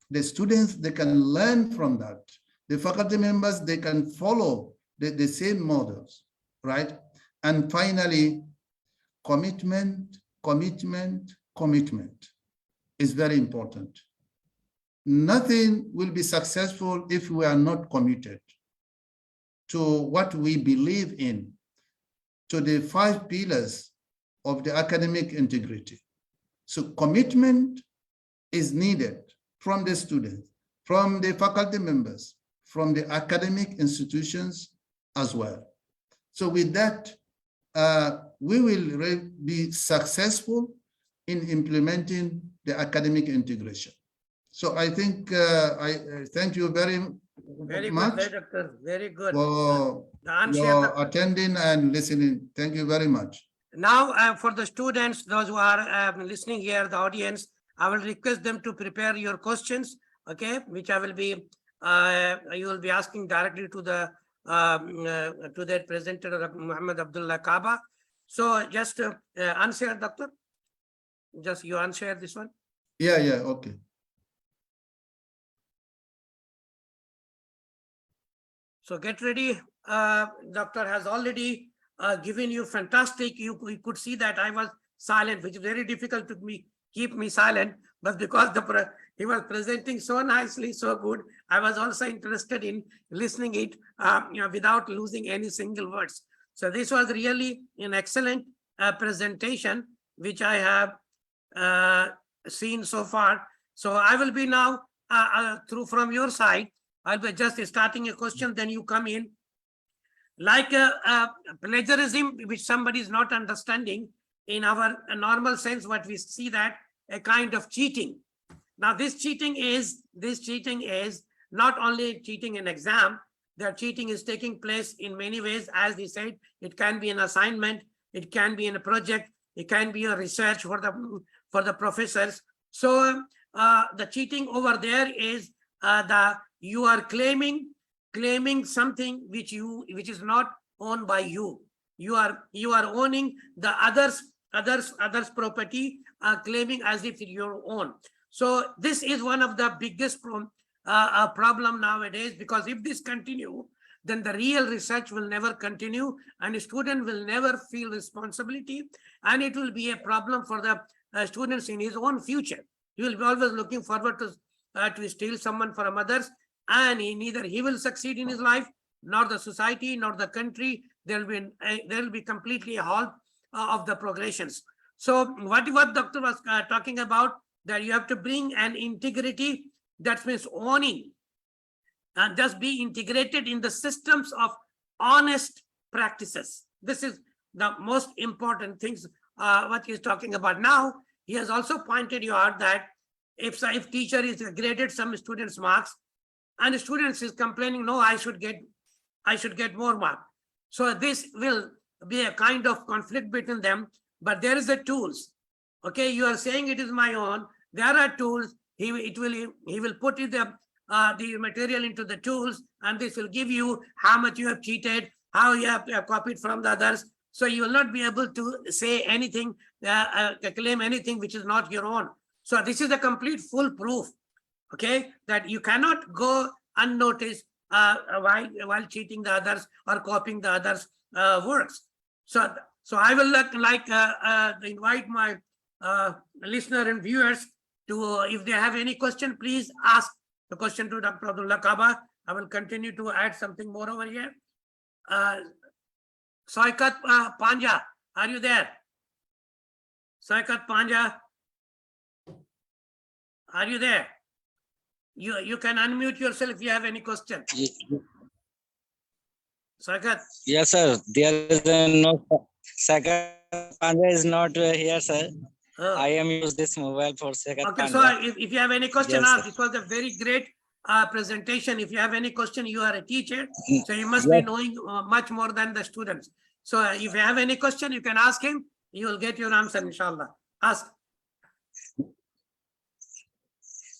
the students, they can learn from that. The faculty members, they can follow the same models, right? And finally, commitment, commitment, commitment is very important. Nothing will be successful if we are not committed to what we believe in, to the 5 pillars of the academic integrity. So commitment is needed from the students, from the faculty members, from the academic institutions as well. So with that, we will be successful in implementing the academic integration. So I think I thank you very much good, Doctor. Very good. for your attending and listening. Thank you very much. Now, for the students, those who are listening here, the audience, I will request them to prepare your questions, okay, which I will be, you will be asking directly to the presenter, Muhammad Abdoulaye Kaba. So just answer, Doctor. Just you answer this one. Yeah, okay. So get ready. Doctor has already given you fantastic. You could see that I was silent, which is very difficult to keep me silent. But because he was presenting so nicely, so good, I was also interested in listening it, without losing any single words. So this was really an excellent presentation, which I have seen so far. So I will be now through from your side. I'll be just starting a question, then you come in. Like plagiarism, which somebody is not understanding in our normal sense, what we see that a kind of cheating. Now this cheating is not only cheating in exam, that cheating is taking place in many ways. As we said, it can be an assignment, it can be in a project, it can be a research for the professors. So the cheating over there is you are claiming something which is not owned by you. You are owning the others property, claiming as if it's your own. So this is one of the biggest problem nowadays, because if this continue, then the real research will never continue, and a student will never feel responsibility, and it will be a problem for the students in his own future. He will be always looking forward to steal someone from others, and neither he will succeed in his life, nor the society, nor the country. There will be completely a halt of the progressions. So what doctor was talking about, that you have to bring an integrity, that means owning, and just be integrated in the systems of honest practices. This is the most important things what he's talking about. Now he has also pointed you out that if teacher is graded some students' marks, and the students is complaining, no, I should get more mark. So this will be a kind of conflict between them. But there is a tools. Okay, you are saying it is my own. There are tools. He will put the material into the tools, and this will give you how much you have cheated, how you have copied from the others. So you will not be able to say anything, claim anything which is not your own. So this is a complete full proof. Okay, that you cannot go unnoticed while cheating the others or copying the others' works. So I will invite my listener and viewers to, if they have any question, please ask the question to Dr. Abdoulaye Kaba. I will continue to add something more over here. Saikat Panja, are you there? Saikat Panja, are you there? You can unmute yourself if you have any question. Saikat. Yes, sir. There is no Sagar Panja is not here, sir. Oh. I am use this mobile for Sagar Okay, Panja. so if you have any question, Yes, ask. This was a very great presentation. If you have any question, you are a teacher, so you must Yes. be knowing much more than the students. So if you have any question, you can ask him. You will get your answer, inshallah. Ask.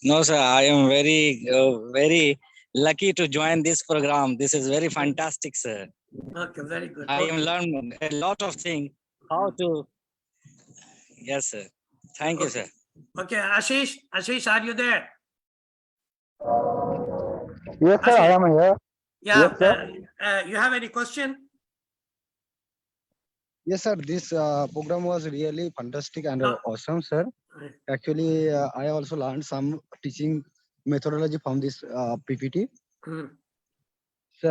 No, sir. I am very lucky to join this program. This is very fantastic, sir. Okay, very good. I Okay. am learning a lot of things. How to? Yes, sir. Thank you, Okay. sir. Okay, Ashish, are you there? Yes, sir, I am here. Yeah, Yes, sir. you have any question? Yes, sir. This program was really fantastic and No. awesome, sir. Actually, I also learned some teaching methodology from this PPT. Hmm. So,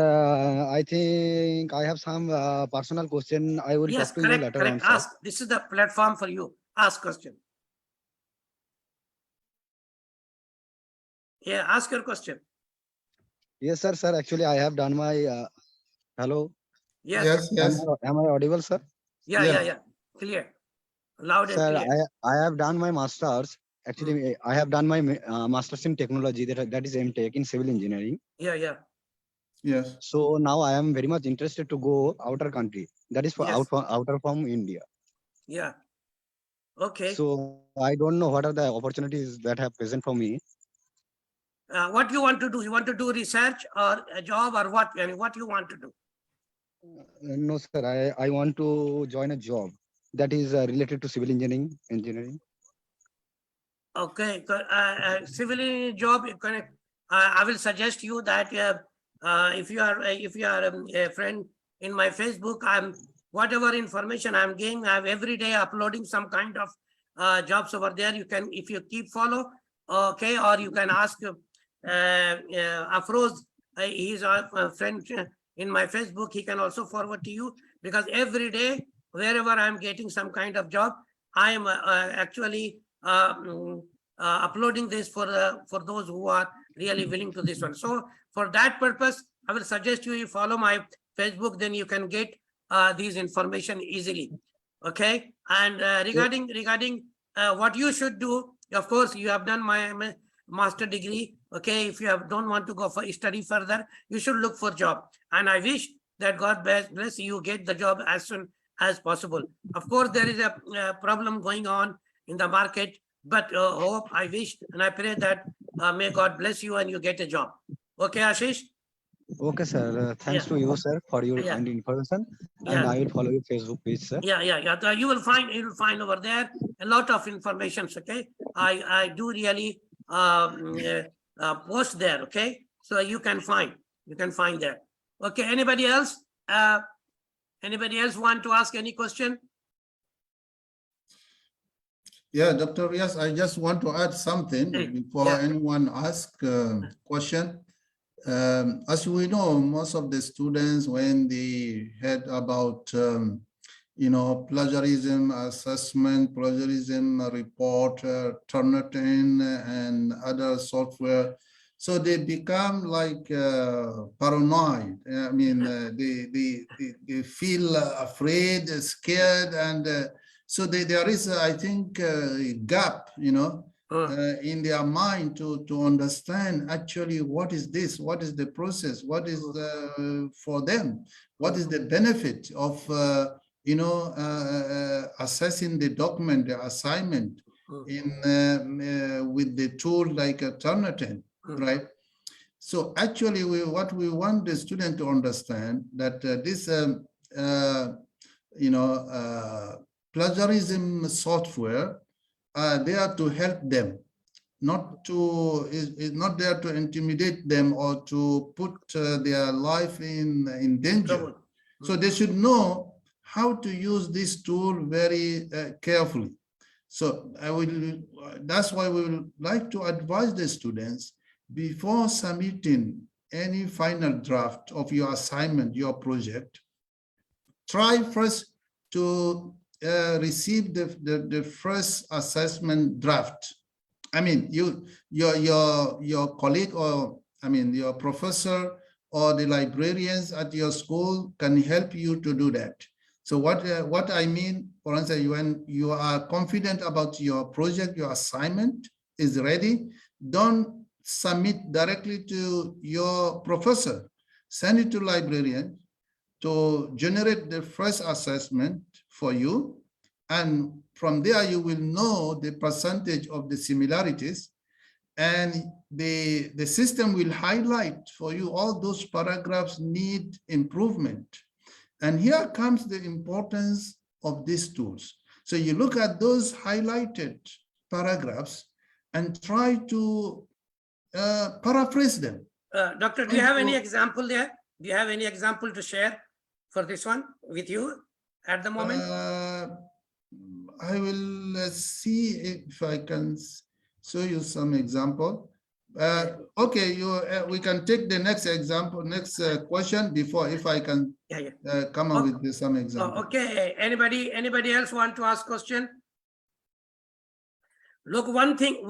I think I have some personal question. I will Yes, talk to you later on, correct. sir. Ask. This is the platform for you. Ask question. Yeah, ask your question. Yes, sir. Sir, actually, I have done my. Hello. Yes. Am I audible, sir? Yeah. Clear. Loud and Sir, clear. I have done my masters. Actually, I have done my masters in technology. That is MTech in civil engineering. Yeah. Yes. So now I am very much interested to go outer country. That is for Yes. outer from India. Yeah. Okay. So I don't know what are the opportunities that have present for me. What you want to do? You want to do research or a job or what? I mean, what you want to do? No, sir. I want to join a job that is related to civil engineering. Okay. Civil job, you can. I will suggest you that If you are a friend in my Facebook, I'm whatever information I'm giving, I'm every day uploading some kind of jobs over there. You can, if you keep follow, okay, or you can ask Afroz. He's a friend in my Facebook. He can also forward to you, because every day wherever I'm getting some kind of job, I am actually uploading this for those who are really willing to this one. So for that purpose, I will suggest you follow my Facebook, then you can get these information easily. Okay. And regarding what you should do, of course, you have done my master degree. Okay. If you don't want to go for study further, you should look for job. And I wish that God bless you get the job as soon as possible. Of course, there is a problem going on in the market, but hope, I wish and I pray that may God bless you and you get a job. Okay, Ashish? Okay, sir. Thanks to you, sir, for your Yeah. kind information. And Yeah. I will follow your Facebook page, sir. Yeah. You will find over there a lot of information. Okay, I do really post there. Okay, so you can find there. Okay, anybody else? Anybody else want to ask any question? Yeah, Dr. Reyaz, I just want to add something before Yeah. anyone asks a question. As we know, most of the students, when they heard about, plagiarism assessment, plagiarism report, Turnitin, and other software, so they become like paranoid. I mean, they feel afraid, scared, and so there is, I think, a gap, in their mind to understand actually what is this, what is the process, what is for them, what is the benefit of assessing the document, the assignment in with the tool like a Turnitin, right? So actually, what we want the student to understand that this plagiarism software are there to help them, is not there to intimidate them or to put their life in danger. So they should know how to use this tool very carefully. So that's why we would like to advise the students before submitting any final draft of your assignment, your project, try first to receive the first assessment draft. I mean, your colleague, or I mean your professor or the librarians at your school can help you to do that. So what I mean, for instance, when you are confident about your project, your assignment is ready, don't submit directly to your professor. Send it to librarian to generate the first assessment for you. And from there, you will know the percentage of the similarities, and the system will highlight for you all those paragraphs need improvement. And here comes the importance of these tools. So you look at those highlighted paragraphs and try to paraphrase them. Doctor, do you have any example there? Do you have any example to share for this one with you at the moment? I will see if I can show you some example. Okay, we can take the next example, next question before, if I can come up with some example. Okay, anybody else want to ask question? Look, one thing,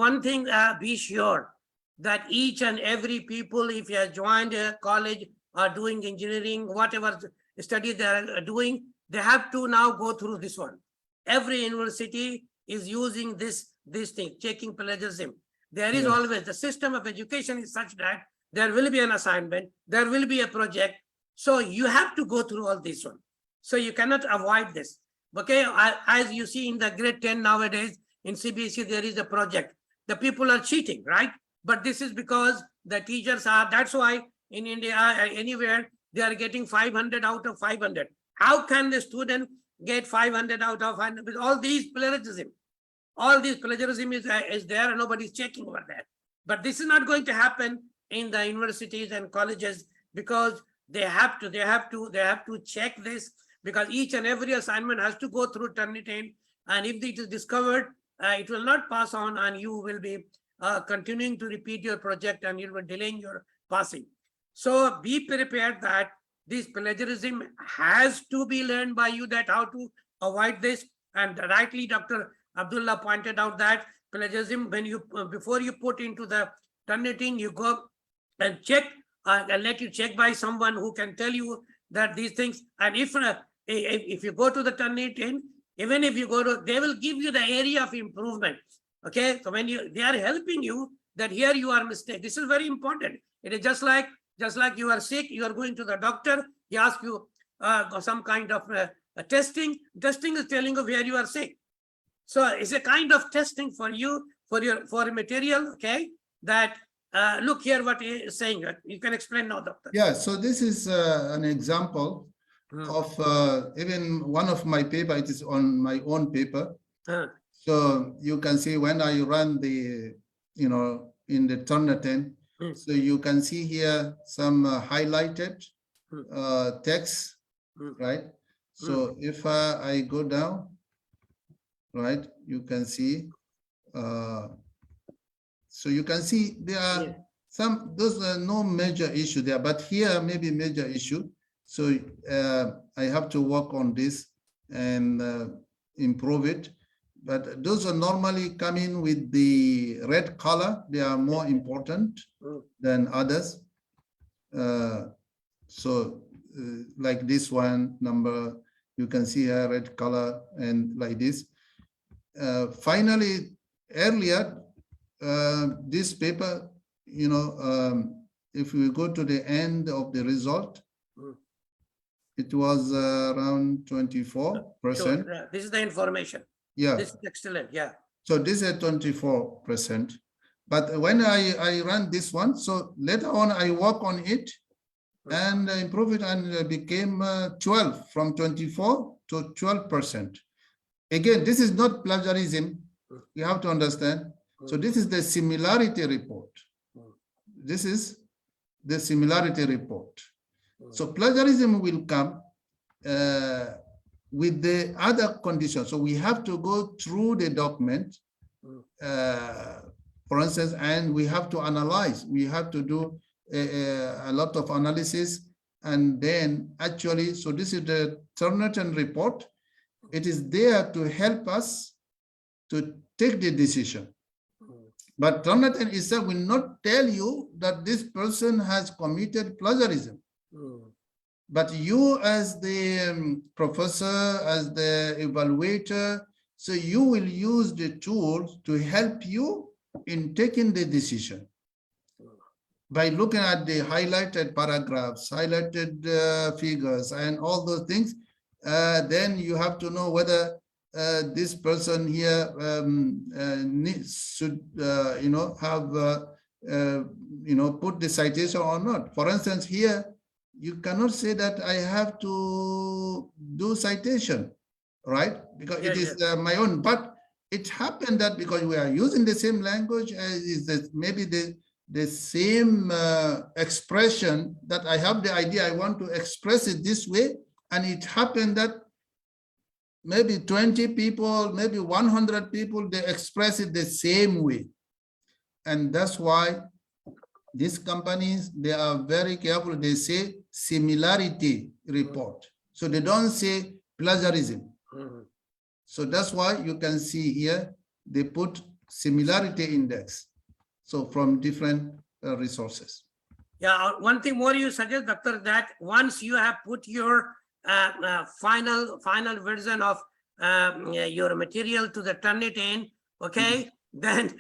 be sure that each and every people, if you have joined a college or doing engineering, whatever study they are doing, they have to now go through this one. Every university is using this thing, checking plagiarism. There is always, the system of education is such that there will be an assignment, there will be a project. So you have to go through all this one. So you cannot avoid this. Okay, as you see in the grade 10 nowadays, in CBSE, there is a project. The people are cheating, right? But this is because the teachers are, that's why in India, anywhere, they are getting 500 out of 500. How can the student get 500 out of 100 with all these plagiarism? All this plagiarism is there and nobody's checking over that. But this is not going to happen in the universities and colleges. because they have to check this, because each and every assignment has to go through Turnitin, and if it is discovered, it will not pass on, and you will be continuing to repeat your project, and you will be delaying your passing. So be prepared that this plagiarism has to be learned by you, that how to avoid this. And rightly, Dr. Abdullah pointed out that plagiarism, when you before you put into the Turnitin, you go and check and let you check by someone who can tell you that these things. And if you go to the Turnitin, even if you go to, they will give you the area of improvement. Okay, so when they are helping you that here you are mistake. This is very important. It is just like you are sick, you are going to the doctor, he asks you some kind of testing. Testing is telling you where you are sick. So it's a kind of testing for you, for material, okay, that look here what he is saying. You can explain now, doctor. Yeah, so this is an example of even one of my paper. It is on my own paper. So you can see when I run the, in the Turnitin, so you can see here some highlighted text, right? So if I go down, right, you can see, so you can see there are those are no major issue there, but here maybe major issue. So I have to work on this and improve it. But those are normally coming with the red color. They are more important than others. So like this one number, you can see a red color and like this. Finally, earlier, this paper, if we go to the end of the result, it was around 24%. Sure. This is the information. Yeah. This is excellent. Yeah. So this is 24%. But when I ran this one, so later on I work on it and improve it, and it became 12, from 24 to 12%. Again, this is not plagiarism. You have to understand. So this is the similarity report. This is the similarity report. So plagiarism will come with the other conditions. So we have to go through the document, for instance, and we have to analyze. We have to do a lot of analysis, and then actually, so this is the Turnitin report. It is there to help us to take the decision. But Turnitin itself will not tell you that this person has committed plagiarism. But you as the professor, as the evaluator, so you will use the tools to help you in taking the decision. By looking at the highlighted paragraphs, highlighted figures, and all those things, then you have to know whether this person here should, have, put the citation or not. For instance, here, you cannot say that I have to do citation, right? Because it is my own, but it happened that because we are using the same language, is maybe the same expression, that I have the idea, I want to express it this way, and it happened that maybe 20 people, maybe 100 people, they express it the same way. And that's why these companies, they are very careful. They say similarity report. So they don't say plagiarism. So that's why you can see here, they put similarity index. So from different resources. Yeah, one thing more you suggest, doctor, that once you have put your final version of your material to the Turnitin, okay, then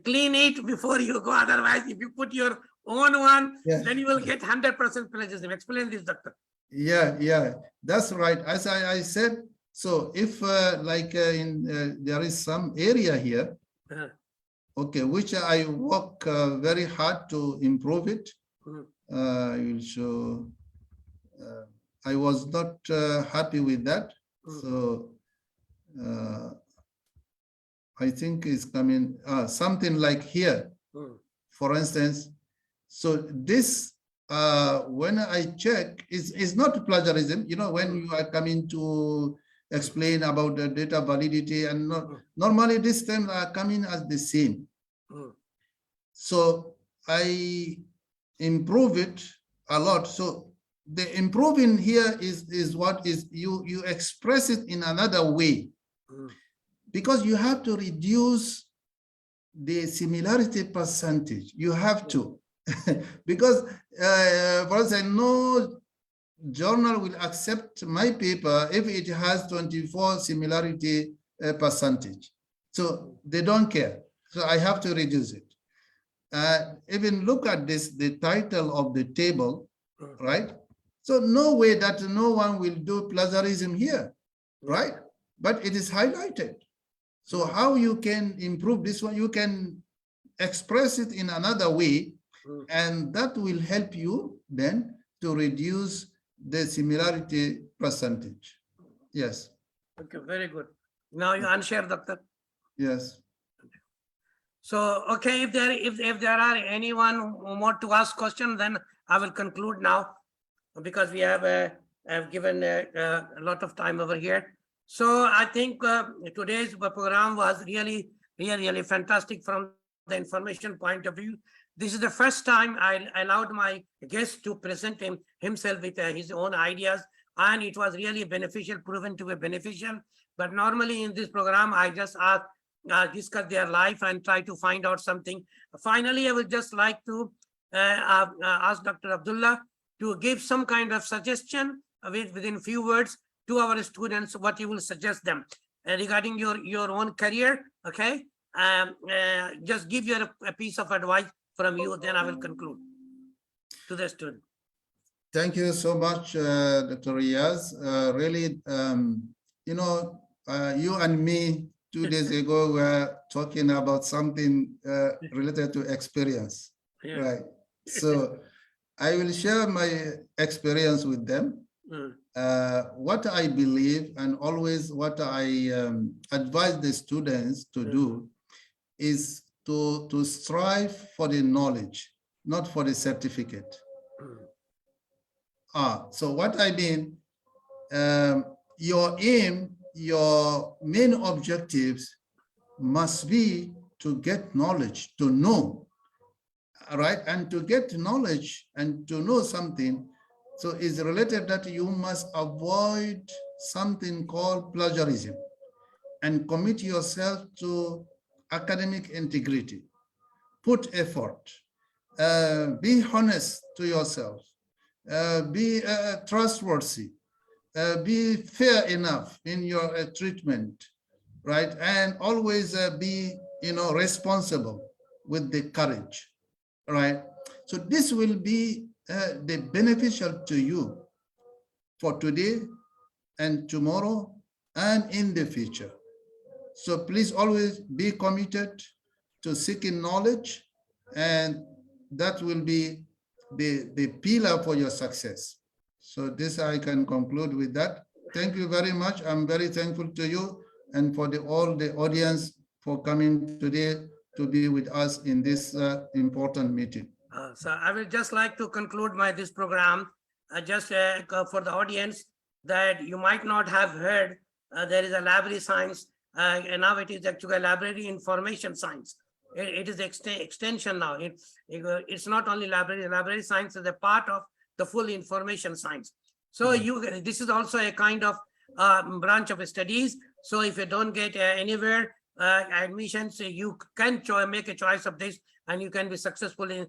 clean it before you go. Otherwise, if you put your own one, then you will get 100% plagiarism. Explain this, doctor. Yeah, that's right. As I said, so if there is some area here, okay, which I work very hard to improve it. I will show. I was not happy with that, so I think it's coming something like here, for instance. So this when I check, it's not plagiarism. You know, when you are coming to explain about the data validity, and normally this time are coming as the same. So I improve it a lot. So the improving here is what is you express it in another way, because you have to reduce the similarity percentage. You have to, because for instance, no journal will accept my paper if it has 24 similarity percentage. So they don't care. So I have to reduce it. Even look at this, the title of the table, right? So no way that no one will do plagiarism here, right? But it is highlighted. So how you can improve this one, you can express it in another way, and that will help you then to reduce the similarity percentage. Yes. Okay, very good. Now you unshare, Doctor. Yes. So, okay, if there are anyone who want to ask question, then I will conclude now, because we have given a lot of time over here. So I think today's program was really fantastic from the information point of view. This is the first time I allowed my guest to present himself with his own ideas, and it was really beneficial, proven to be beneficial. But normally in this program, I just discuss their life and try to find out something. Finally, I would just like to ask Dr. Abdullah to give some kind of suggestion within few words to our students, what you will suggest them regarding your own career. Okay, just give your a piece of advice from you, then I will conclude to the student. Thank you so much, Dr. Reyaz. Really, you know, you and me 2 days ago were talking about something related to experience, right? So I will share my experience with them. What I believe, and always what I advise the students to do, is to strive for the knowledge, not for the certificate. So what I mean, your aim, your main objectives must be to get knowledge, to know, right? And to get knowledge and to know something, so it's related that you must avoid something called plagiarism and commit yourself to academic integrity. Put effort, be honest to yourself, be trustworthy, be fair enough in your treatment, right? And always be, responsible with the courage, right? So this will be the beneficial to you for today and tomorrow and in the future. So please always be committed to seeking knowledge, and that will be the pillar for your success. So this I can conclude with that. Thank you very much. I'm very thankful to you and for all the audience for coming today to be with us in this important meeting. So I will just like to conclude this program just for the audience that you might not have heard. There is a library science, and now it is actually a library information science. It is extension now. It's not only library science is a part of the full information science. So this is also a kind of branch of studies. So if you don't get anywhere admissions, you can make a choice of this, and you can be successful in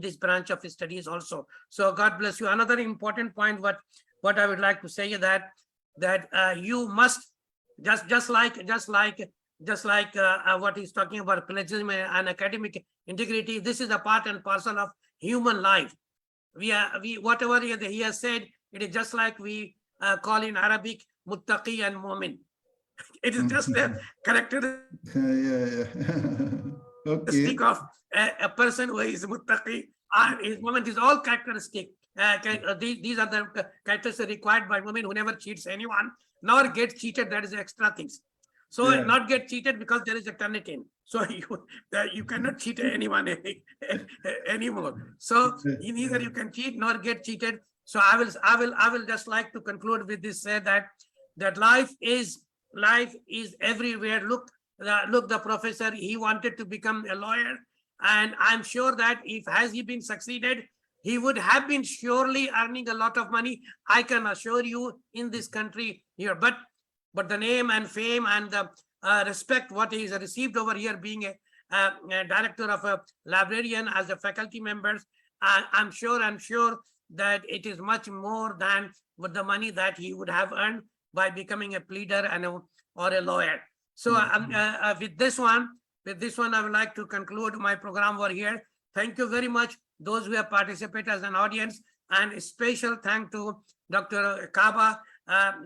this branch of studies also. So God bless you. Another important point, what I would like to say is that you must just like what he's talking about plagiarism and academic integrity. This is a part and parcel of human life. Whatever he has said, it is just like we call in Arabic muttaqi and mu'min. It is just a characteristic Okay. of a person who is muttaqi. His moment is all characteristic. These are the characteristics required by women who never cheats anyone, nor gets cheated. That is extra things. So Yeah. not get cheated because there is a Turnitin. So you cannot cheat anyone anymore. So neither you can cheat nor get cheated. So I will just like to conclude with this, say that life is everywhere. Look, the professor, he wanted to become a lawyer, and I'm sure that if has he been succeeded, he would have been surely earning a lot of money. I can assure you in this country here, but the name and fame and the respect what he has received over here, being a director of a librarian as a faculty members, I'm sure that it is much more than with the money that he would have earned by becoming a pleader and or a lawyer. So with this one, I would like to conclude my program over here. Thank you very much, those who have participated as an audience, and a special thank to Dr. Kaba.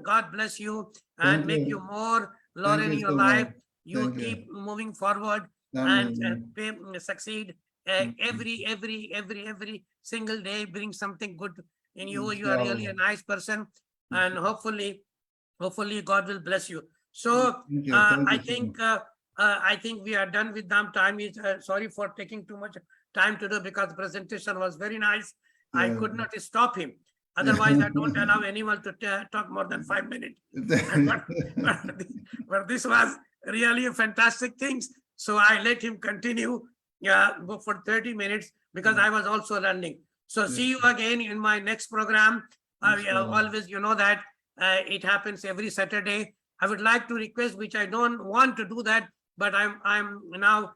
God bless you and make you more Lauren in your so life. much. You Thank keep moving forward Amen. and succeed. Every single day brings something good in you. You are really a nice person, and hopefully God will bless you. So Thank you. Thank I you so think much. I think we are done with them. Time is sorry for taking too much time to do, because the presentation was very nice. I Yeah. could not stop him. Otherwise, I don't allow anyone to talk more than 5 minutes. But this was really a fantastic things. So I let him continue go for 30 minutes because I was also learning. So see you again in my next program. Always, you know that it happens every Saturday. I would like to request, which I don't want to do that, but I'm now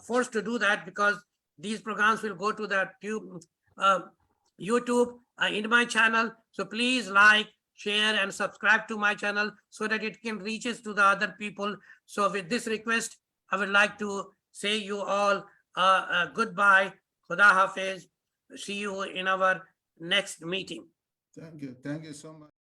forced to do that because these programs will go to the YouTube in my channel. So please like, share, and subscribe to my channel so that it can reaches to the other people. So with this request, I would like to say you all goodbye. Khuda Hafiz. See you in our next meeting. Thank you. Thank you so much.